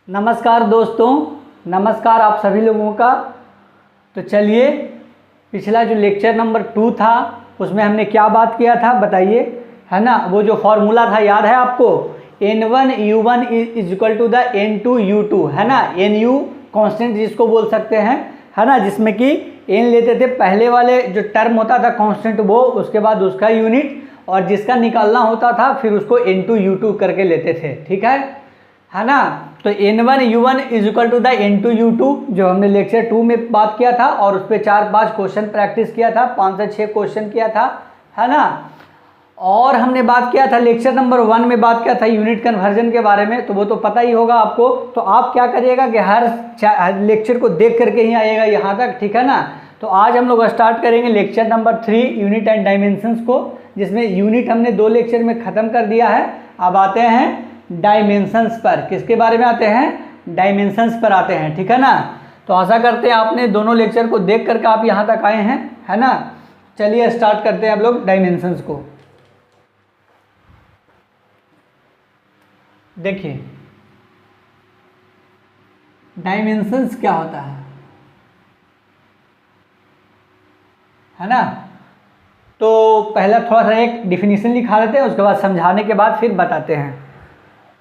नमस्कार दोस्तों, नमस्कार आप सभी लोगों का। तो चलिए, पिछला जो लेक्चर नंबर 2 था उसमें हमने क्या बात किया था बताइए, है ना। वो जो फॉर्मूला था याद है आपको, N1U1 is equal to the N2U2, है ना। NU कांस्टेंट जिसको बोल सकते हैं, है ना, जिसमें कि N लेते थे, पहले वाले जो टर्म होता था कांस्टेंट वो, उसके बाद उसका यूनिट, और जिसका निकालना होता था फिर उसको N2U2 करके लेते थे, ठीक है ना। तो N1U1 is equal to the N2U2 जो हमने लेक्चर 2 में बात किया था, और उस पर 4-5 क्वेश्चन प्रैक्टिस किया था, 5 से 6 क्वेश्चन किया था, है ना। और हमने बात किया था लेक्चर नंबर 1 में बात किया था यूनिट कन्वर्जन के बारे में, तो वो तो पता ही होगा आपको। तो आप क्या करिएगा कि हर लेक्चर को देख करके ही आइएगा यहाँ तक, ठीक है ना। तो आज हम लोग स्टार्ट करेंगे lecture number 3 unit and dimensions को, जिसमें यूनिट हमने 2 लेक्चर में ख़त्म कर दिया है। अब आते हैं डायमेंशंस पर। किसके बारे में आते हैं? डायमेंशंस पर आते हैं, ठीक है ना। तो आशा करते हैं आपने दोनों लेक्चर को देख करके आप यहाँ तक आए हैं, है ना। चलिए स्टार्ट करते हैं आप लोग डायमेंशंस को। देखिए, डायमेंशंस क्या होता है ना। तो पहला थोड़ा सा एक डिफिनीशन लिखा लेते हैं, उसके बाद समझाने के बाद फिर बताते हैं।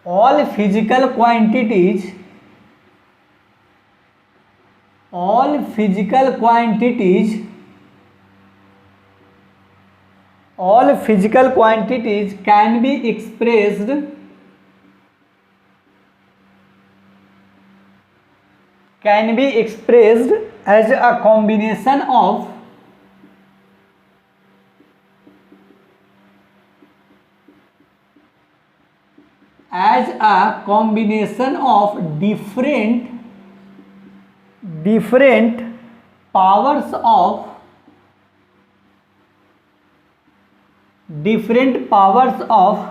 all physical quantities can be expressed as a combination of different powers of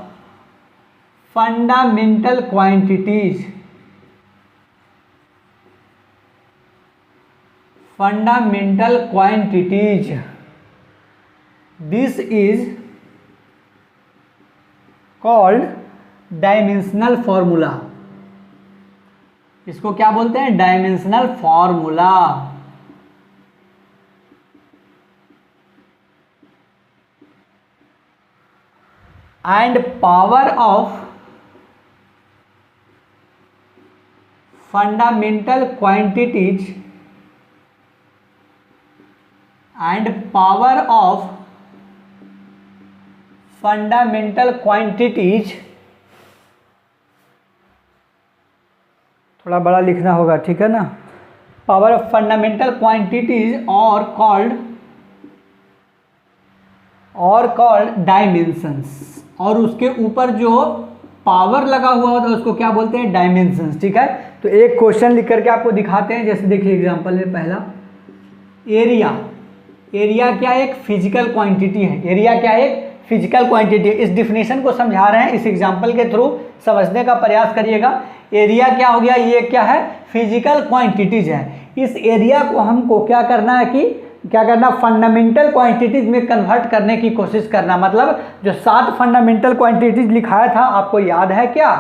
fundamental quantities. This is called dimensional formula. इसको क्या बोलते हैं? Dimensional formula. And power of fundamental quantities थोड़ा बड़ा लिखना होगा, ठीक है ना। पावर ऑफ फंडामेंटल क्वांटिटीज और कॉल्ड डायमेंशंस, और उसके ऊपर जो पावर लगा हुआ होता है उसको क्या बोलते हैं? डायमेंशंस, ठीक है। तो एक क्वेश्चन लिख करके आपको दिखाते हैं। जैसे देखिए एग्जांपल में पहला, एरिया क्या एक फिजिकल क्वांटिटी है। एरिया क्या है? फिजिकल क्वांटिटी है। इस डिफिनेशन को समझा रहे हैं, इस एग्जांपल के थ्रू समझने का प्रयास करिएगा। एरिया क्या हो गया? ये क्या है? फिजिकल क्वांटिटीज है। इस एरिया को हमको क्या करना है फंडामेंटल क्वांटिटीज में कन्वर्ट करने की कोशिश करना। मतलब जो 7 फंडामेंटल क्वांटिटीज लिखाया था आपको याद है क्या?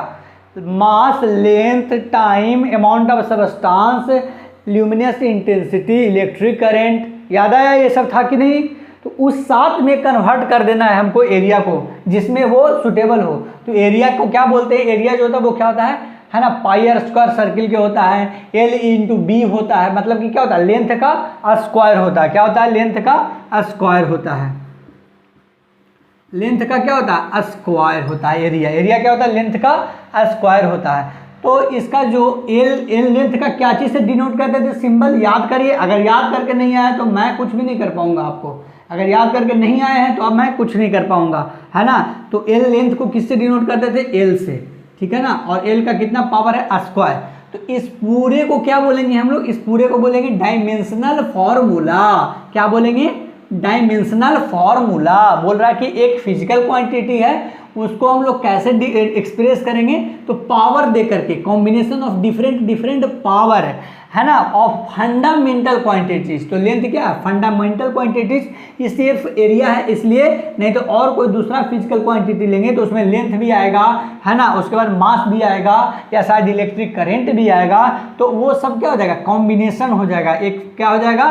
Mass, length, time, amount of substance, luminous intensity, electric current, याद आया ये सब था कि नहीं? तो उस 7 में कन्वर्ट कर देना है हमको एरिया को, जिसमें वो सुटेबल हो। तो एरिया को क्या बोलते हैं? एरिया जो होता है वो क्या होता है ना, पाई आर स्क्वायर सर्किल के होता है, L इंटू बी होता है। मतलब कि क्या होता है? लेंथ का स्क्वायर होता है। क्या होता है? लेंथ का स्क्वायर होता है। लेंथ का क्या होता है? स्क्वायर होता है। एरिया क्या होता है? लेंथ का स्क्वायर होता है। तो इसका जो एल लेंथ का क्या चीज़ से डिनोट करते थे? सिंबल याद करिए। अगर याद करके नहीं आया तो मैं कुछ भी नहीं कर पाऊंगा आपको। अगर याद करके नहीं आए हैं तो अब मैं कुछ नहीं कर पाऊंगा, है ना। तो एल लेंथ को किससे डिनोट करते थे? एल से, ठीक है ना। और एल का कितना पावर है? स्क्वायर। तो इस पूरे को क्या बोलेंगे हम लोग? इस पूरे को बोलेंगे डायमेंशनल फॉर्मूला। क्या बोलेंगे? Dimensional formula. बोल रहा है कि एक फिजिकल क्वांटिटी है, उसको हम लोग कैसे एक्सप्रेस करेंगे, तो पावर दे करके, combination of different different power है ना, ऑफ फंडामेंटल क्वांटिटीज। तो लेंथ क्या है, फंडामेंटल क्वांटिटीज, ये सिर्फ एरिया है इसलिए, नहीं तो और कोई दूसरा फिजिकल क्वांटिटी लेंगे तो उसमें लेंथ भी आएगा है ना, उसके बाद मास भी आएगा, या शायद इलेक्ट्रिक करंट भी आएगा, तो वो सब क्या हो जाएगा, कॉम्बिनेशन हो जाएगा, एक क्या हो जाएगा,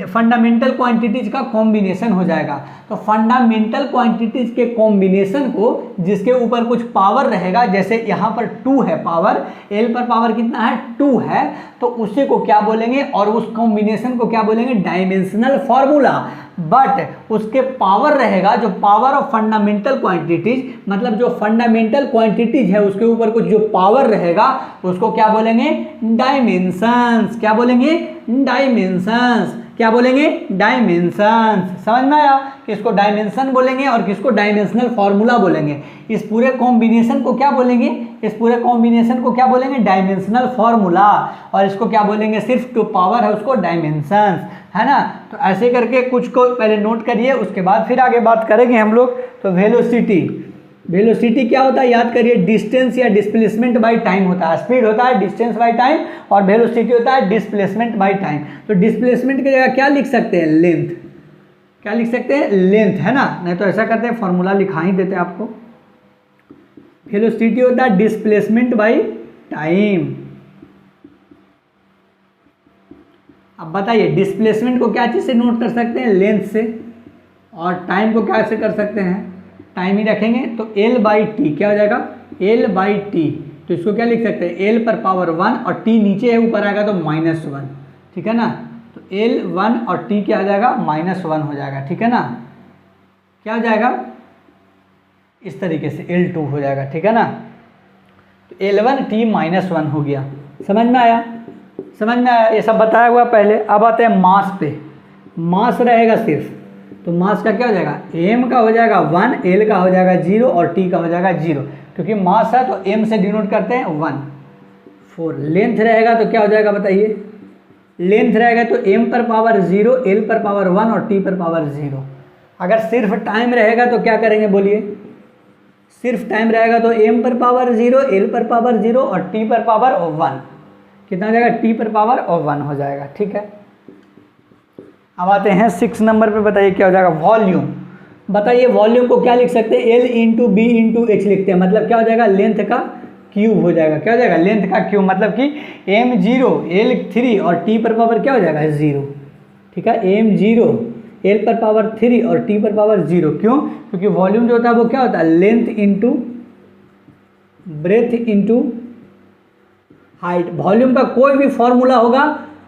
फंडामेंटल क्वांटिटीज का कॉम्बिनेशन हो जाएगा। तो फंडामेंटल क्वांटिटीज के कॉम्बिनेशन को, जिसके ऊपर कुछ पावर रहेगा, जैसे यहाँ पर 2 है पावर, एल पर पावर कितना है, 2 है, तो उसी को क्या बोलेंगे, और उस कॉम्बिनेशन को क्या बोलेंगे, डायमेंशनल फॉर्मूला। बट उसके पावर रहेगा, जो पावर ऑफ फंडामेंटल क्वांटिटीज, मतलब जो फंडामेंटल क्वांटिटीज है उसके ऊपर कुछ जो पावर रहेगा उसको क्या बोलेंगे, डायमेंशंस। क्या बोलेंगे, डायमेंशंस। क्या बोलेंगे, डायमेंशंस। समझ में आया, किसको डायमेंशन बोलेंगे और किसको डायमेंशनल फॉर्मूला बोलेंगे। इस पूरे कॉम्बिनेशन को क्या बोलेंगे, इस पूरे कॉम्बिनेशन को क्या बोलेंगे, डायमेंशनल फॉर्मूला, और इसको क्या बोलेंगे, सिर्फ जो पावर है उसको डायमेंशंस, है ना। तो ऐसे करके कुछ को पहले नोट करिए, उसके बाद फिर आगे बात करेंगे हम लोग। तो वेलोसिटी, वेलोसिटी क्या होता है, याद करिए, डिस्टेंस या डिस्प्लेसमेंट बाय टाइम होता है। स्पीड होता है डिस्टेंस बाय टाइम, और वेलोसिटी होता है डिस्प्लेसमेंट बाय टाइम। तो डिस्प्लेसमेंट की जगह क्या लिख सकते हैं, लेंथ। क्या लिख सकते हैं, लेंथ, है ना। नहीं तो ऐसा करते हैं, फॉर्मूला लिखा ही देते हैं आपको। वेलोसिटी होता है डिस्प्लेसमेंट बाय टाइम। अब बताइए, डिस्प्लेसमेंट को क्या चीज़ से नोट कर सकते हैं, लेंथ से, और टाइम को क्या से कर सकते हैं, टाइम ही रखेंगे, तो L बाई टी क्या हो जाएगा, L बाई टी। तो इसको क्या लिख सकते हैं, L पर पावर 1, और T नीचे है, ऊपर आएगा तो -1, ठीक है ना। तो L1 और T क्या हो जाएगा, -1 हो जाएगा, ठीक है ना। क्या हो जाएगा, इस तरीके से L2 हो जाएगा, ठीक है ना। तो L1 T -1 हो गया। समझ में आया, समझ में आया, ये सब बताया हुआ पहले। अब आते हैं मास पे। मास रहेगा सिर्फ, तो मास का क्या हो जाएगा, m का हो जाएगा 1, l का हो जाएगा 0, और t का हो जाएगा 0, क्योंकि मास है तो m से डिनोट करते हैं 1। 4 लेंथ रहेगा तो क्या हो जाएगा बताइए, लेंथ रहेगा तो m पर पावर 0, l पर पावर 1 और t पर पावर 0। अगर सिर्फ टाइम रहेगा तो क्या करेंगे बोलिए, सिर्फ टाइम रहेगा तो m पर पावर 0, l पर पावर 0 और t पर पावर 1। कितना हो जाएगा, t पर पावर 1 हो जाएगा, ठीक है। अब आते हैं 6 नंबर पे, बताइए क्या हो जाएगा, वॉल्यूम। बताइए वॉल्यूम को क्या लिख सकते हैं, L into B into H लिखते हैं, मतलब क्या हो जाएगा, लेंथ का क्यूब हो जाएगा। क्या हो जाएगा, लेंथ का क्यूब, मतलब कि m0 L3 और t पर पावर क्या हो जाएगा, 0, ठीक है। m0 L पर पावर 3 और t पर पावर 0, क्यों, क्योंकि वॉल्यूम जो होता है वो क्या होता है, length into breadth into height. Volume का कोई भी फॉर्मूला होगा,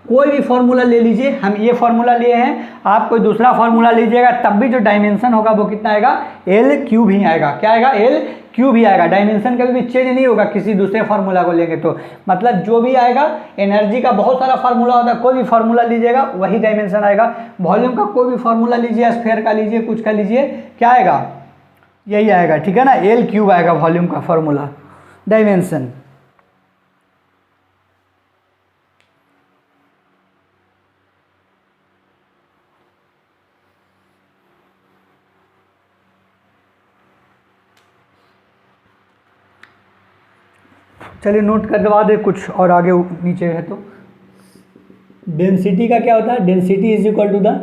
कोई भी फॉर्मूला ले लीजिए, हम ये फॉर्मूला लिए हैं, आप कोई दूसरा फॉर्मूला लीजिएगा, तब भी जो डायमेंशन होगा वो कितना आएगा, एल क्यूब ही आएगा। क्या आएगा, एल क्यूब ही आएगा। डायमेंशन कभी भी चेंज नहीं होगा किसी दूसरे फार्मूला को लेंगे तो, मतलब जो भी आएगा, एनर्जी का बहुत सारा फार्मूला होता है, कोई भी फार्मूला लीजिएगा वही डायमेंशन आएगा। वॉल्यूम का कोई भी फार्मूला लीजिए, स्फीयर का लीजिए, कुछ का लीजिए, क्या आएगा, यही आएगा, ठीक है ना, एल क्यूब आएगा वॉल्यूम का फार्मूला, डायमेंशन। चलिए नोट करवा दे कुछ और आगे नीचे है तो। डेंसिटी का क्या होता है, density is equal to the,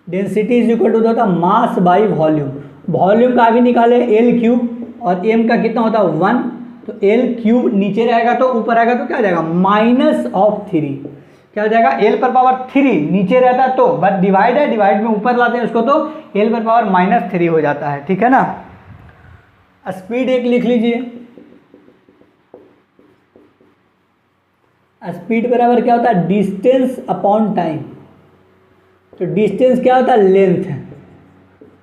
density is equal to the mass by volume. Volume का भी निकाले एल क्यूब, और एम का कितना होता है 1, तो एल क्यूब नीचे रहेगा तो ऊपर आएगा तो क्या हो जाएगा, -3। क्या हो जाएगा, एल पर पावर 3 नीचे रहता है तो, बट डिवाइड है, डिवाइड में ऊपर लाते हैं उसको तो एल पर पावर -3 हो जाता है, ठीक है ना। स्पीड एक लिख लीजिए, स्पीड बराबर क्या होता है, डिस्टेंस अपॉन टाइम। तो डिस्टेंस क्या होता है, लेंथ है,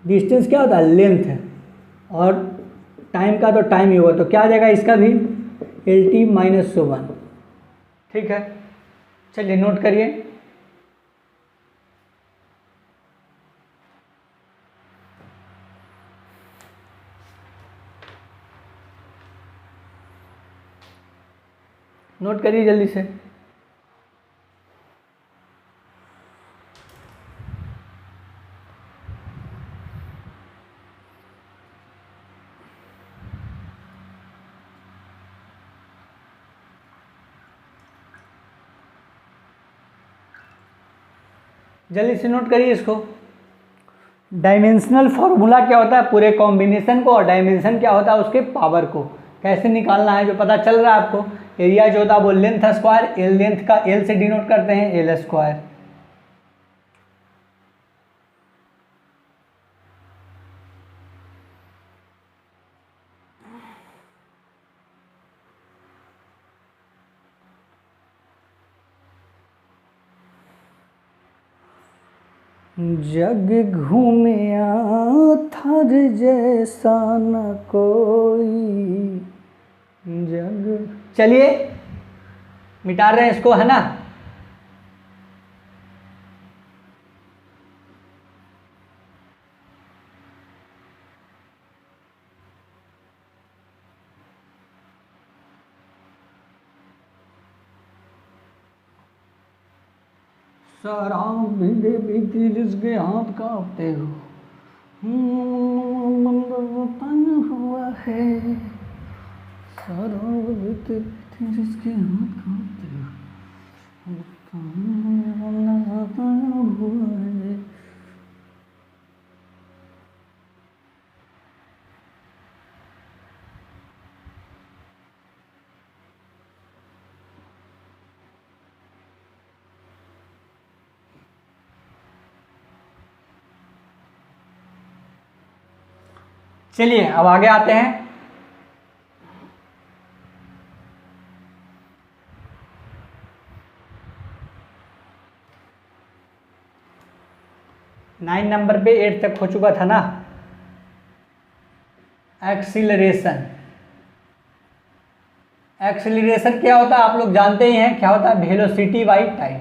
डिस्टेंस क्या होता है, लेंथ है, और टाइम का तो टाइम ही होगा, तो क्या आ जाएगा इसका भी, LT -1, ठीक है। चलिए नोट करिए, नोट करिए जल्दी से। जल्दी से नोट करिए इसको। डायमेंशनल फॉर्मूला क्या होता है, पूरे कॉम्बिनेशन को, और डायमेंशन क्या होता है उसके पावर को कैसे निकालना है जो पता चल रहा है आपको। एरिया जो होता है वो लेंथ स्क्वायर, एल लेंथ का एल से डिनोट करते हैं, एल स्क्वायर। जग घूमिया थर जैसा न कोई जग। चलिए मिटा रहे हैं इसको, है ना। शराब पीते पीते जिसके हाथ कांपते हो, हुआ है। शराब पीते पीते जिसके हाथ कांपते हो, हुआ है। चलिए अब आगे आते हैं। नाइन नंबर पे 8 तक हो चुका था ना। एक्सीलरेशन। एक्सीलरेशन क्या होता है आप लोग जानते ही हैं, क्या होता है, वेलोसिटी बाई टाइम।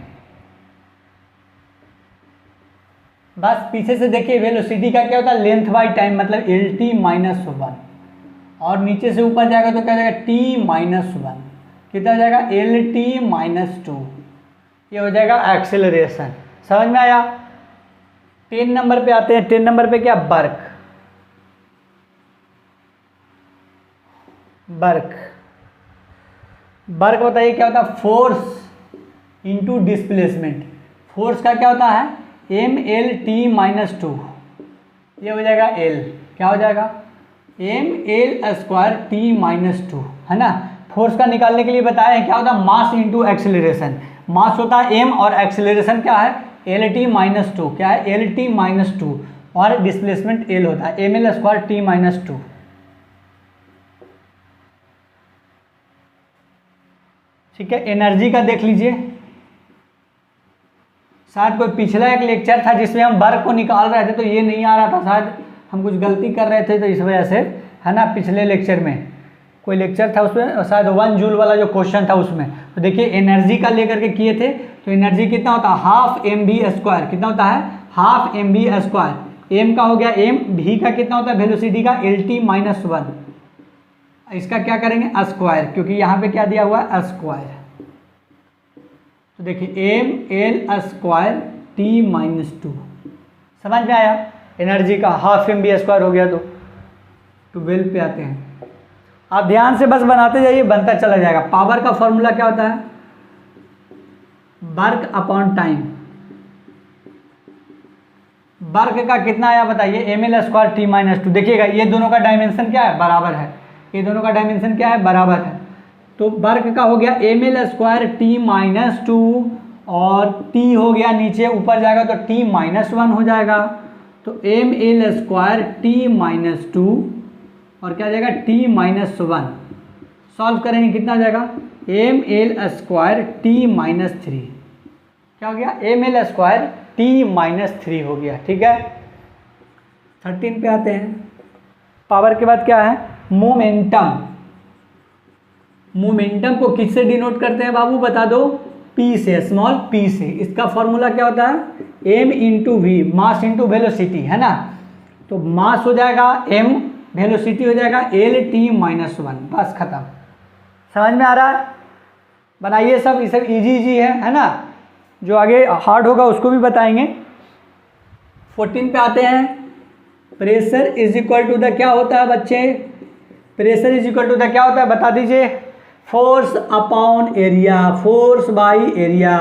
बस पीछे से देखिए, वेलोसिटी का क्या होता है, लेंथ बाई टाइम, मतलब एल टी माइनस 1, और नीचे से ऊपर जाएगा तो क्या हो जाएगा, टी माइनस 1, कितना हो जाएगा, एल टी माइनस 2। ये हो जाएगा एक्सेलरेशन। समझ में आया। 10 नंबर पे आते हैं। 10 नंबर पे क्या, वर्क। वर्क वर्क बताइए क्या होता है, फोर्स इंटू डिस्प्लेसमेंट। फोर्स का क्या होता है, एम एल टी माइनस 2, ये हो जाएगा एल, क्या हो जाएगा, M L square T minus 2, है ना। फोर्स का निकालने के लिए बताया है क्या होता है, मास इंटू एक्सेलरेशन। मास होता है एम और एक्सेलरेशन क्या है, एल टी माइनस 2, क्या है, एल टी माइनस 2, और डिस्प्लेसमेंट एल होता है M L square T minus 2। ठीक है। एनर्जी का देख लीजिए, शायद कोई पिछला एक लेक्चर था जिसमें हम वर्क को निकाल रहे थे तो ये नहीं आ रहा था, शायद हम कुछ गलती कर रहे थे तो इस वजह से, है ना। पिछले लेक्चर में कोई लेक्चर था उसमें शायद 1 जूल वाला जो क्वेश्चन था उसमें, तो देखिए एनर्जी का लेकर के किए थे, तो एनर्जी कितना होता है, हाफ एम वी स्क्वायर। कितना होता है, half M V square. M का हो गया एम, वी का कितना होता है, वेलोसिटी का एल टी माइनस 1। इसका क्या करेंगे, स्क्वायर, क्योंकि यहाँ पे क्या दिया हुआ है, स्क्वायर। तो देखिए M L square T minus 2। समझ में आया। एनर्जी का हाफ एम वी स्क्वायर हो गया। तो 12 पे आते हैं। आप ध्यान से बस बनाते जाइए, बनता चला जाएगा। पावर का फॉर्मूला क्या होता है, वर्क अपॉन टाइम। वर्क का कितना आया बताइए, M L square T minus 2। देखिएगा ये दोनों का डायमेंशन क्या है, बराबर है। ये दोनों का डायमेंशन क्या है, बराबर है। तो वर्क का हो गया M L square T minus 2, और टी हो गया नीचे, ऊपर जाएगा तो टी माइनस 1 हो जाएगा। तो M L square T minus 2 और क्या जाएगा, टी माइनस 1। सॉल्व करेंगे कितना हो जाएगा, M L square T minus 3। क्या हो गया, M L square T minus 3 हो गया। ठीक है। 13 पे आते हैं। पावर के बाद क्या है, मोमेंटम। मोमेंटम को किससे डिनोट करते हैं बाबू, बता दो, पी से, स्मॉल पी से। इसका फॉर्मूला क्या होता है, M into V, mass into velocity, है ना। तो मास हो जाएगा एम, वेलोसिटी हो जाएगा एल टी माइनस 1। बस खत्म। समझ में आ रहा है। बनाइए सब, ये सब इजी इजी है ना। जो आगे हार्ड होगा उसको भी बताएंगे। 14 पे आते हैं। Pressure is equal to the क्या होता है बच्चे, pressure is equal to the क्या होता है, बता दीजिए, force upon area. Force by area.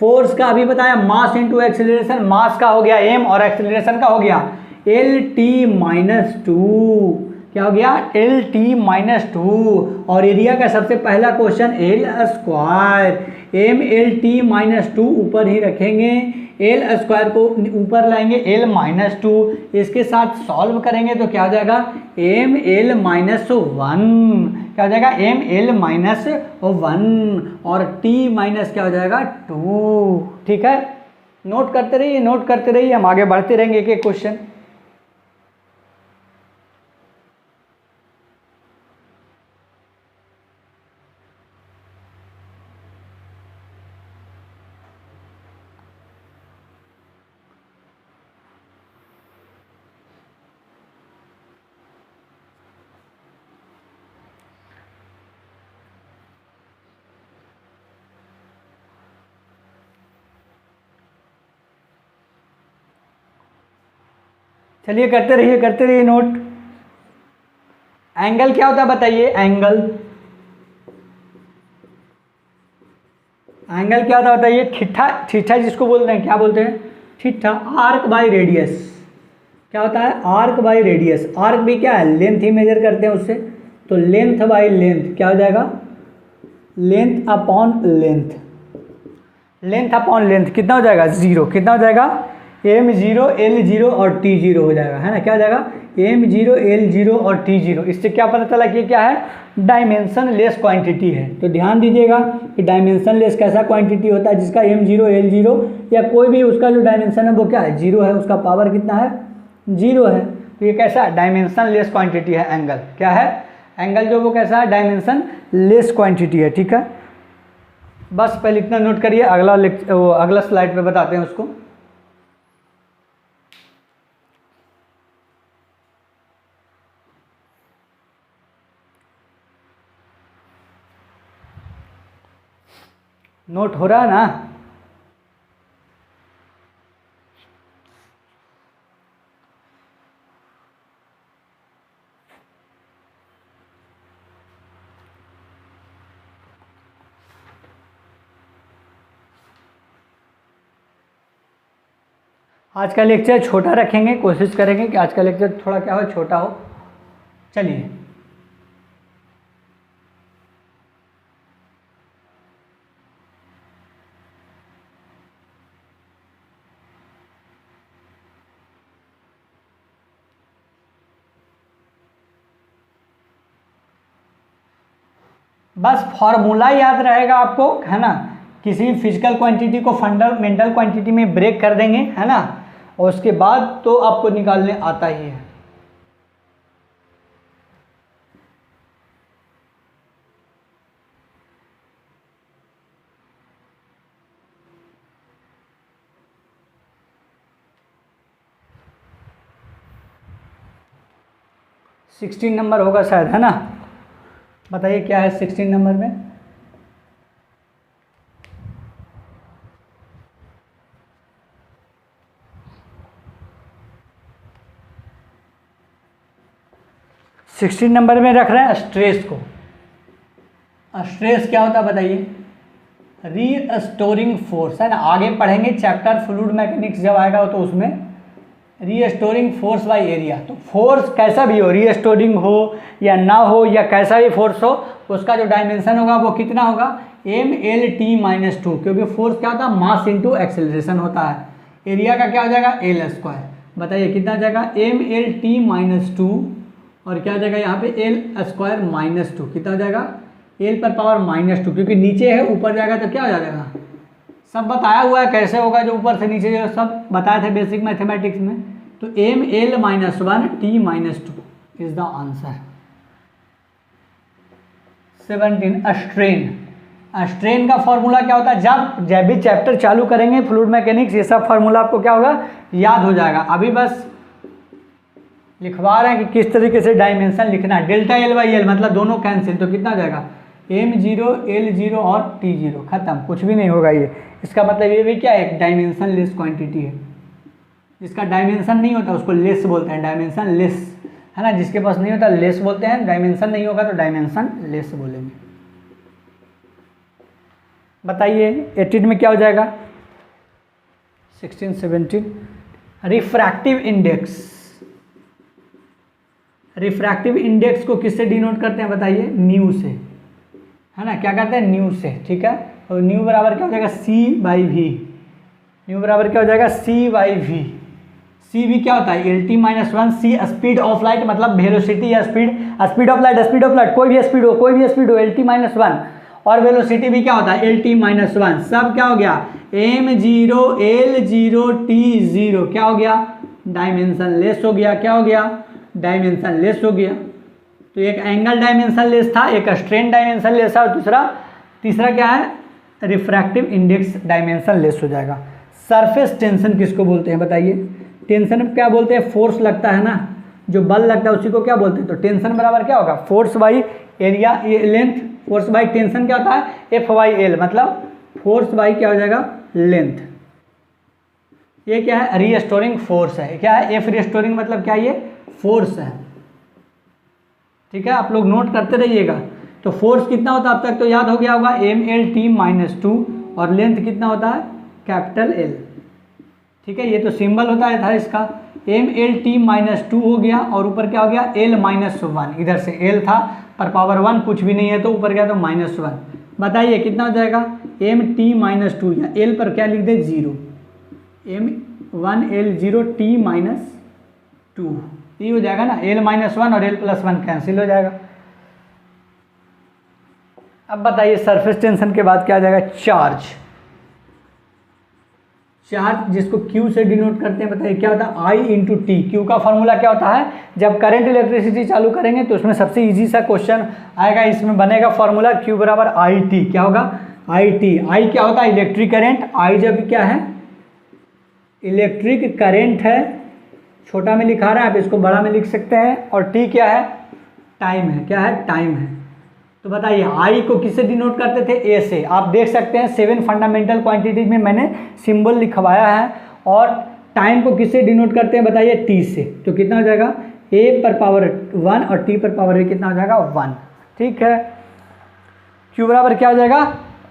Force का अभी बताया मास इंटू एक्सेलरेशन, मास का हो गया m और एक्सेलरेशन का हो गया LT-2, क्या हो गया LT-2, और एरिया का सबसे पहला क्वेश्चन एल स्क्वायर, MLT-2 ऊपर ही रखेंगे, एल स्क्वायर को ऊपर लाएंगे L-2, इसके साथ सॉल्व करेंगे तो क्या हो जाएगा ML-1, क्या हो जाएगा ML-1 और T माइनस क्या हो जाएगा 2। ठीक है, नोट करते रहिए, नोट करते रहिए, हम आगे बढ़ते रहेंगे एक एक क्वेश्चन। चलिए करते रहिए नोट। एंगल क्या होता है बताइए, एंगल क्या होता है बताइए, थीटा जिसको बोलते हैं, क्या बोलते हैं थीटा, आर्क बाय रेडियस, क्या होता है आर्क बाय रेडियस, आर्क भी क्या है लेंथ ही मेजर करते हैं उससे, तो लेंथ बाय लेंथ क्या हो जाएगा length upon length, length upon length कितना हो जाएगा 0, कितना हो जाएगा M0 L0 और T0 हो जाएगा, है ना, क्या हो जाएगा M0 L0 और T0। इससे क्या पता चला कि क्या है डायमेंशन लेस क्वांटिटी है। तो ध्यान दीजिएगा कि डायमेंशन लेस कैसा क्वांटिटी होता है, जिसका M0 L0 या कोई भी उसका जो डायमेंशन है वो क्या है 0 है, उसका पावर कितना है 0 है। तो ये कैसा डायमेंशन लेस क्वांटिटी है एंगल, क्या है एंगल जो वो कैसा है डायमेंशन लेस क्वांटिटी है। ठीक है, बस पहले इतना नोट करिए, अगला स्लाइड पे बताते हैं उसको। नोट हो रहा है ना, आज का लेक्चर छोटा रखेंगे, कोशिश करेंगे कि आज का लेक्चर थोड़ा क्या हो छोटा हो। चलिए बस फॉर्मूला याद रहेगा आपको, है ना, किसी भी फिजिकल क्वांटिटी को फंडामेंटल क्वांटिटी में ब्रेक कर देंगे, है ना, और उसके बाद तो आपको निकालने आता ही है। सिक्सटीन नंबर होगा शायद, है ना, बताइए क्या है 16 नंबर में। सिक्सटीन नंबर में रख रहे हैं स्ट्रेस को। स्ट्रेस क्या होता है बताइए, रीस्टोरिंग फोर्स, है ना, आगे पढ़ेंगे चैप्टर फ्लूइड मैकेनिक्स जब आएगा तो उसमें रीस्टोरिंग फोर्स बाय एरिया। तो फोर्स कैसा भी हो, रीस्टोरिंग हो या ना हो या कैसा भी फोर्स हो, उसका जो डायमेंशन होगा वो कितना होगा MLT-2, क्योंकि फोर्स क्या होता है मास इंटू एक्सेलरेशन होता है। एरिया का क्या हो जाएगा L स्क्वायर, बताइए कितना हो जाएगा MLT-2 और क्या हो जाएगा यहाँ पे L स्क्वायर -2, कितना हो जाएगा L पर पावर -2, क्योंकि नीचे है ऊपर जाएगा तो क्या हो जाएगा, सब बताया हुआ है कैसे होगा, जो ऊपर से नीचे जो सब बताए थे बेसिक मैथमेटिक्स में। तो ML-1 T-2 is the answer. 17 strain. Strain का फॉर्मूला क्या होता है, जब भी चैप्टर चालू करेंगे फ्लूइड मैकेनिक्स ये सब फार्मूला आपको क्या होगा याद हो जाएगा। अभी बस लिखवा रहे हैं कि किस तरीके से डायमेंशन लिखना है। डेल्टा L/L मतलब दोनों कैंसिल, तो कितना हो जाएगा M0 L0 और T0, खत्म, कुछ भी नहीं होगा ये। इसका मतलब ये भी क्या है एक डायमेंशन लेस क्वांटिटी है। जिसका डायमेंशन नहीं होता उसको लेस बोलते हैं, डायमेंशन लेस, है ना, जिसके पास नहीं होता लेस बोलते हैं, डायमेंशन नहीं होगा तो डायमेंशन लेस बोलेंगे। बताइए 18 में क्या हो जाएगा। 16 17। रिफ्रैक्टिव इंडेक्स, रिफ्रैक्टिव इंडेक्स को किससे डिनोट करते हैं बताइए? न्यू से, है ना, क्या करते हैं? न्यू से, ठीक है। और न्यू बराबर क्या हो जाएगा? C by we. न्यू बराबर क्या हो जाएगा? C by V. C V क्या होता है? L T minus one. C speed of light मतलब वेलोसिटी या speed, speed of light, speed of light कोई भी स्पीड हो, कोई भी स्पीड हो, एल टी माइनस वन। और वेलोसिटी भी क्या होता है? L T minus one. सब क्या हो गया? M zero L zero T zero क्या हो गया? डायमेंशन लेस हो गया। क्या हो गया? डायमेंशन लेस हो गया। तो एक एंगल डायमेंशन लेस था, एक स्ट्रेन डायमेंशन लेस था, और तीसरा क्या है? रिफ्रैक्टिव इंडेक्स डायमेंशन लेस हो जाएगा। सरफेस टेंशन किसको बोलते हैं बताइए? टेंशन क्या बोलते हैं? फोर्स लगता है ना, जो बल लगता है उसी को क्या बोलते हैं? तो टेंशन बराबर क्या होगा? Force by area length. Force by tension क्या होता है? एफ बाई एल, मतलब फोर्स बाई क्या हो जाएगा? लेंथ। ये क्या है? रीस्टोरिंग फोर्स है। क्या है? एफ रीस्टोरिंग मतलब क्या? ये फोर्स है, ठीक है। आप लोग नोट करते रहिएगा। तो फोर्स कितना होता है अब तक तो याद हो गया होगा? M L T minus two, और लेंथ कितना होता है? कैपिटल एल, ठीक है। ये तो सिंबल होता है था इसका। M L T minus two हो गया, और ऊपर क्या हो गया? L minus one. इधर से एल था पर पावर वन कुछ भी नहीं है, तो ऊपर क्या? तो माइनस वन। बताइए कितना हो जाएगा? एम टी माइनस टू, या एल पर क्या लिख दे? Zero. M one L zero T minus two, ये हो जाएगा ना। एल माइनस वन और एल प्लस वन कैंसिल हो जाएगा। अब बताइए सरफेस टेंशन के बाद क्या आ जाएगा? चार्ज। चार्ज जिसको Q से डिनोट करते हैं, बताइए क्या होता है? I into T. क्यू का फॉर्मूला क्या होता है? जब करंट इलेक्ट्रिसिटी चालू करेंगे तो उसमें सबसे इजी सा क्वेश्चन आएगा, इसमें बनेगा फॉर्मूला Q बराबर आई टी। क्या होगा? I T. आई क्या होता है? Electric current. आई जब क्या है? इलेक्ट्रिक करंट है, छोटा में लिखा रहा है, आप इसको बड़ा में लिख सकते हैं। और टी क्या है? टाइम है। क्या है? टाइम है। तो बताइए आई को किससे डिनोट करते थे? ए से। आप देख सकते हैं 7 फंडामेंटल क्वांटिटीज में मैंने सिंबल लिखवाया है। और टाइम को किससे डिनोट करते हैं बताइए? टी से। तो कितना हो जाएगा? ए पर पावर वन और टी पर पावर ए कितना हो जाएगा? वन, ठीक है। क्यू बराबर क्या हो जाएगा?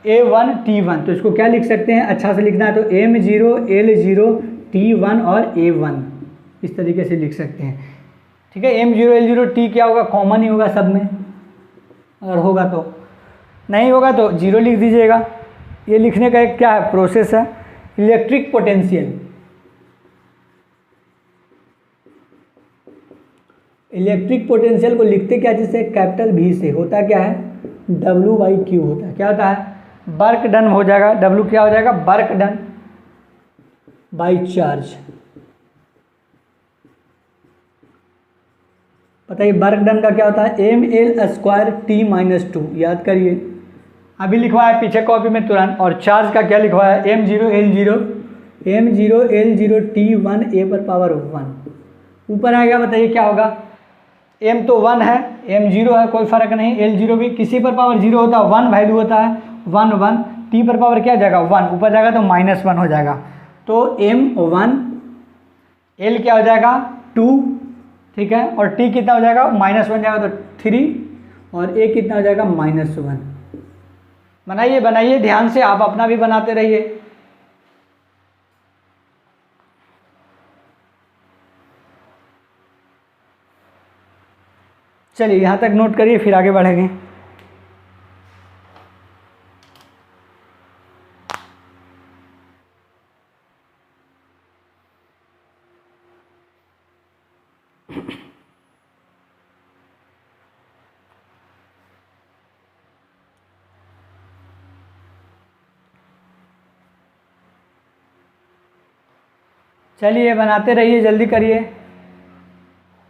ए वन टी वन। तो इसको क्या लिख सकते हैं? अच्छा से लिखना है तो M zero L zero T one और ए वन, इस तरीके से लिख सकते हैं, ठीक है। M zero L zero T क्या होगा? कॉमन ही होगा सब में, अगर होगा तो। नहीं होगा तो जीरो लिख दीजिएगा। ये लिखने का एक क्या है? प्रोसेस है। इलेक्ट्रिक पोटेंशियल, इलेक्ट्रिक पोटेंशियल को लिखते क्या जिससे? कैपिटल भी से। होता क्या है? डब्ल्यू बाई क्यू होता है। क्या होता है? वर्क डन हो जाएगा। डब्ल्यू क्या हो जाएगा? Work done by charge. बताइए वर्क डन का क्या होता है? M L square T minus two. याद करिए, अभी लिखवाया पीछे कॉपी में तुरंत। और चार्ज का क्या लिखवाया? M zero L zero, M zero L zero T one A पर पावर वन। ऊपर आएगा, बताइए क्या होगा? एम तो वन है, एम जीरो है, कोई फर्क नहीं। एल जीरो भी किसी पर पावर जीरो होता है, वन वैल्यू होता है, वन वन। टी पर पावर क्या जाएगा? वन। ऊपर जाएगा तो माइनस वन हो जाएगा। तो एम वन, एल क्या हो जाएगा? टू, ठीक है। और टी कितना हो जाएगा? माइनस वन जाएगा तो थ्री, और ए कितना हो जाएगा? Minus one. बनाइए बनाइए ध्यान से, आप अपना भी बनाते रहिए। चलिए यहाँ तक नोट करिए, फिर आगे बढ़ेंगे। चलिए बनाते रहिए, जल्दी करिए,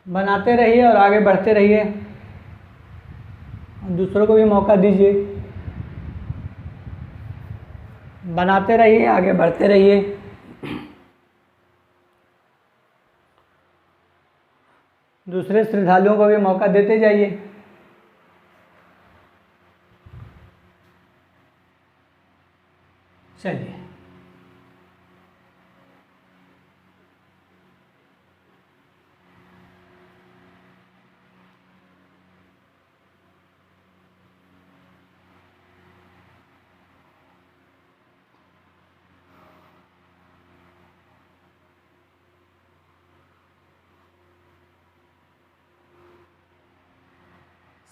बनाते रहिए और आगे बढ़ते रहिए, दूसरों को भी मौका दीजिए। बनाते रहिए, आगे बढ़ते रहिए। दूसरे श्रद्धालुओं को भी मौका देते जाइए। चलिए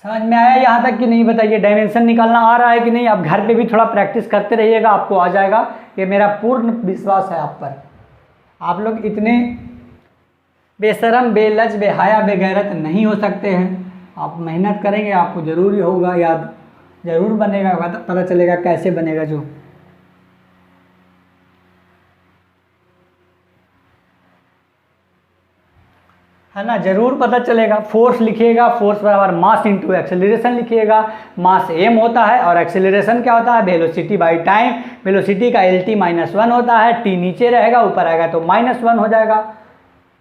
समझ में आया यहाँ तक कि नहीं बताइए? डायमेंशन निकालना आ रहा है कि नहीं? आप घर पे भी थोड़ा प्रैक्टिस करते रहिएगा, आपको आ जाएगा, ये मेरा पूर्ण विश्वास है आप पर। आप लोग इतने बेशरम, बेलज, बेहया, बेगैरत नहीं हो सकते हैं। आप मेहनत करेंगे, आपको ज़रूर होगा, याद ज़रूर बनेगा, पता चलेगा कैसे बनेगा जो। है ना, जरूर पता चलेगा। फोर्स लिखिएगा, फोर्स बराबर मास इंटू एक्सेलरेशन लिखिएगा। मास m होता है और एक्सेलरेशन क्या होता है? Velocity by time. वेलोसिटी का lt -1 होता है, t नीचे रहेगा, ऊपर आएगा तो -1 हो जाएगा,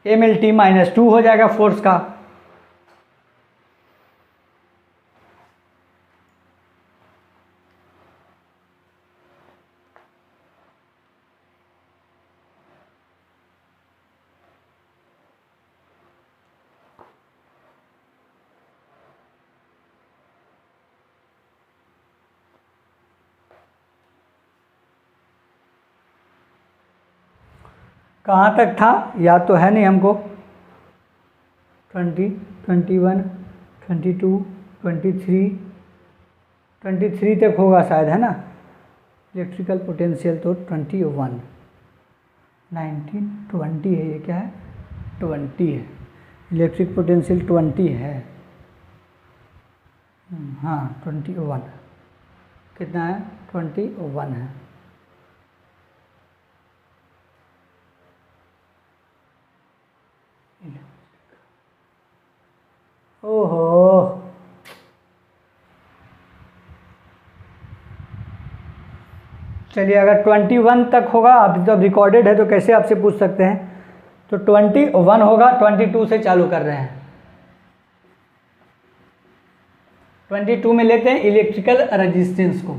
mlt -2 हो जाएगा फोर्स का। कहाँ तक था याद तो है नहीं हमको? 20, 21, 22, 23 तक होगा शायद, है ना। इलेक्ट्रिकल पोटेंशियल तो 21, 19, 20 है, ये क्या है? 20 है, इलेक्ट्रिक पोटेंशियल 20 है। हाँ 21, कितना है? 21 है। ओहो, चलिए अगर 21 तक होगा, अब जब रिकॉर्डेड है तो कैसे आपसे पूछ सकते हैं, तो 21 होगा। 22 से चालू कर रहे हैं। 22 में लेते हैं इलेक्ट्रिकल रेजिस्टेंस को।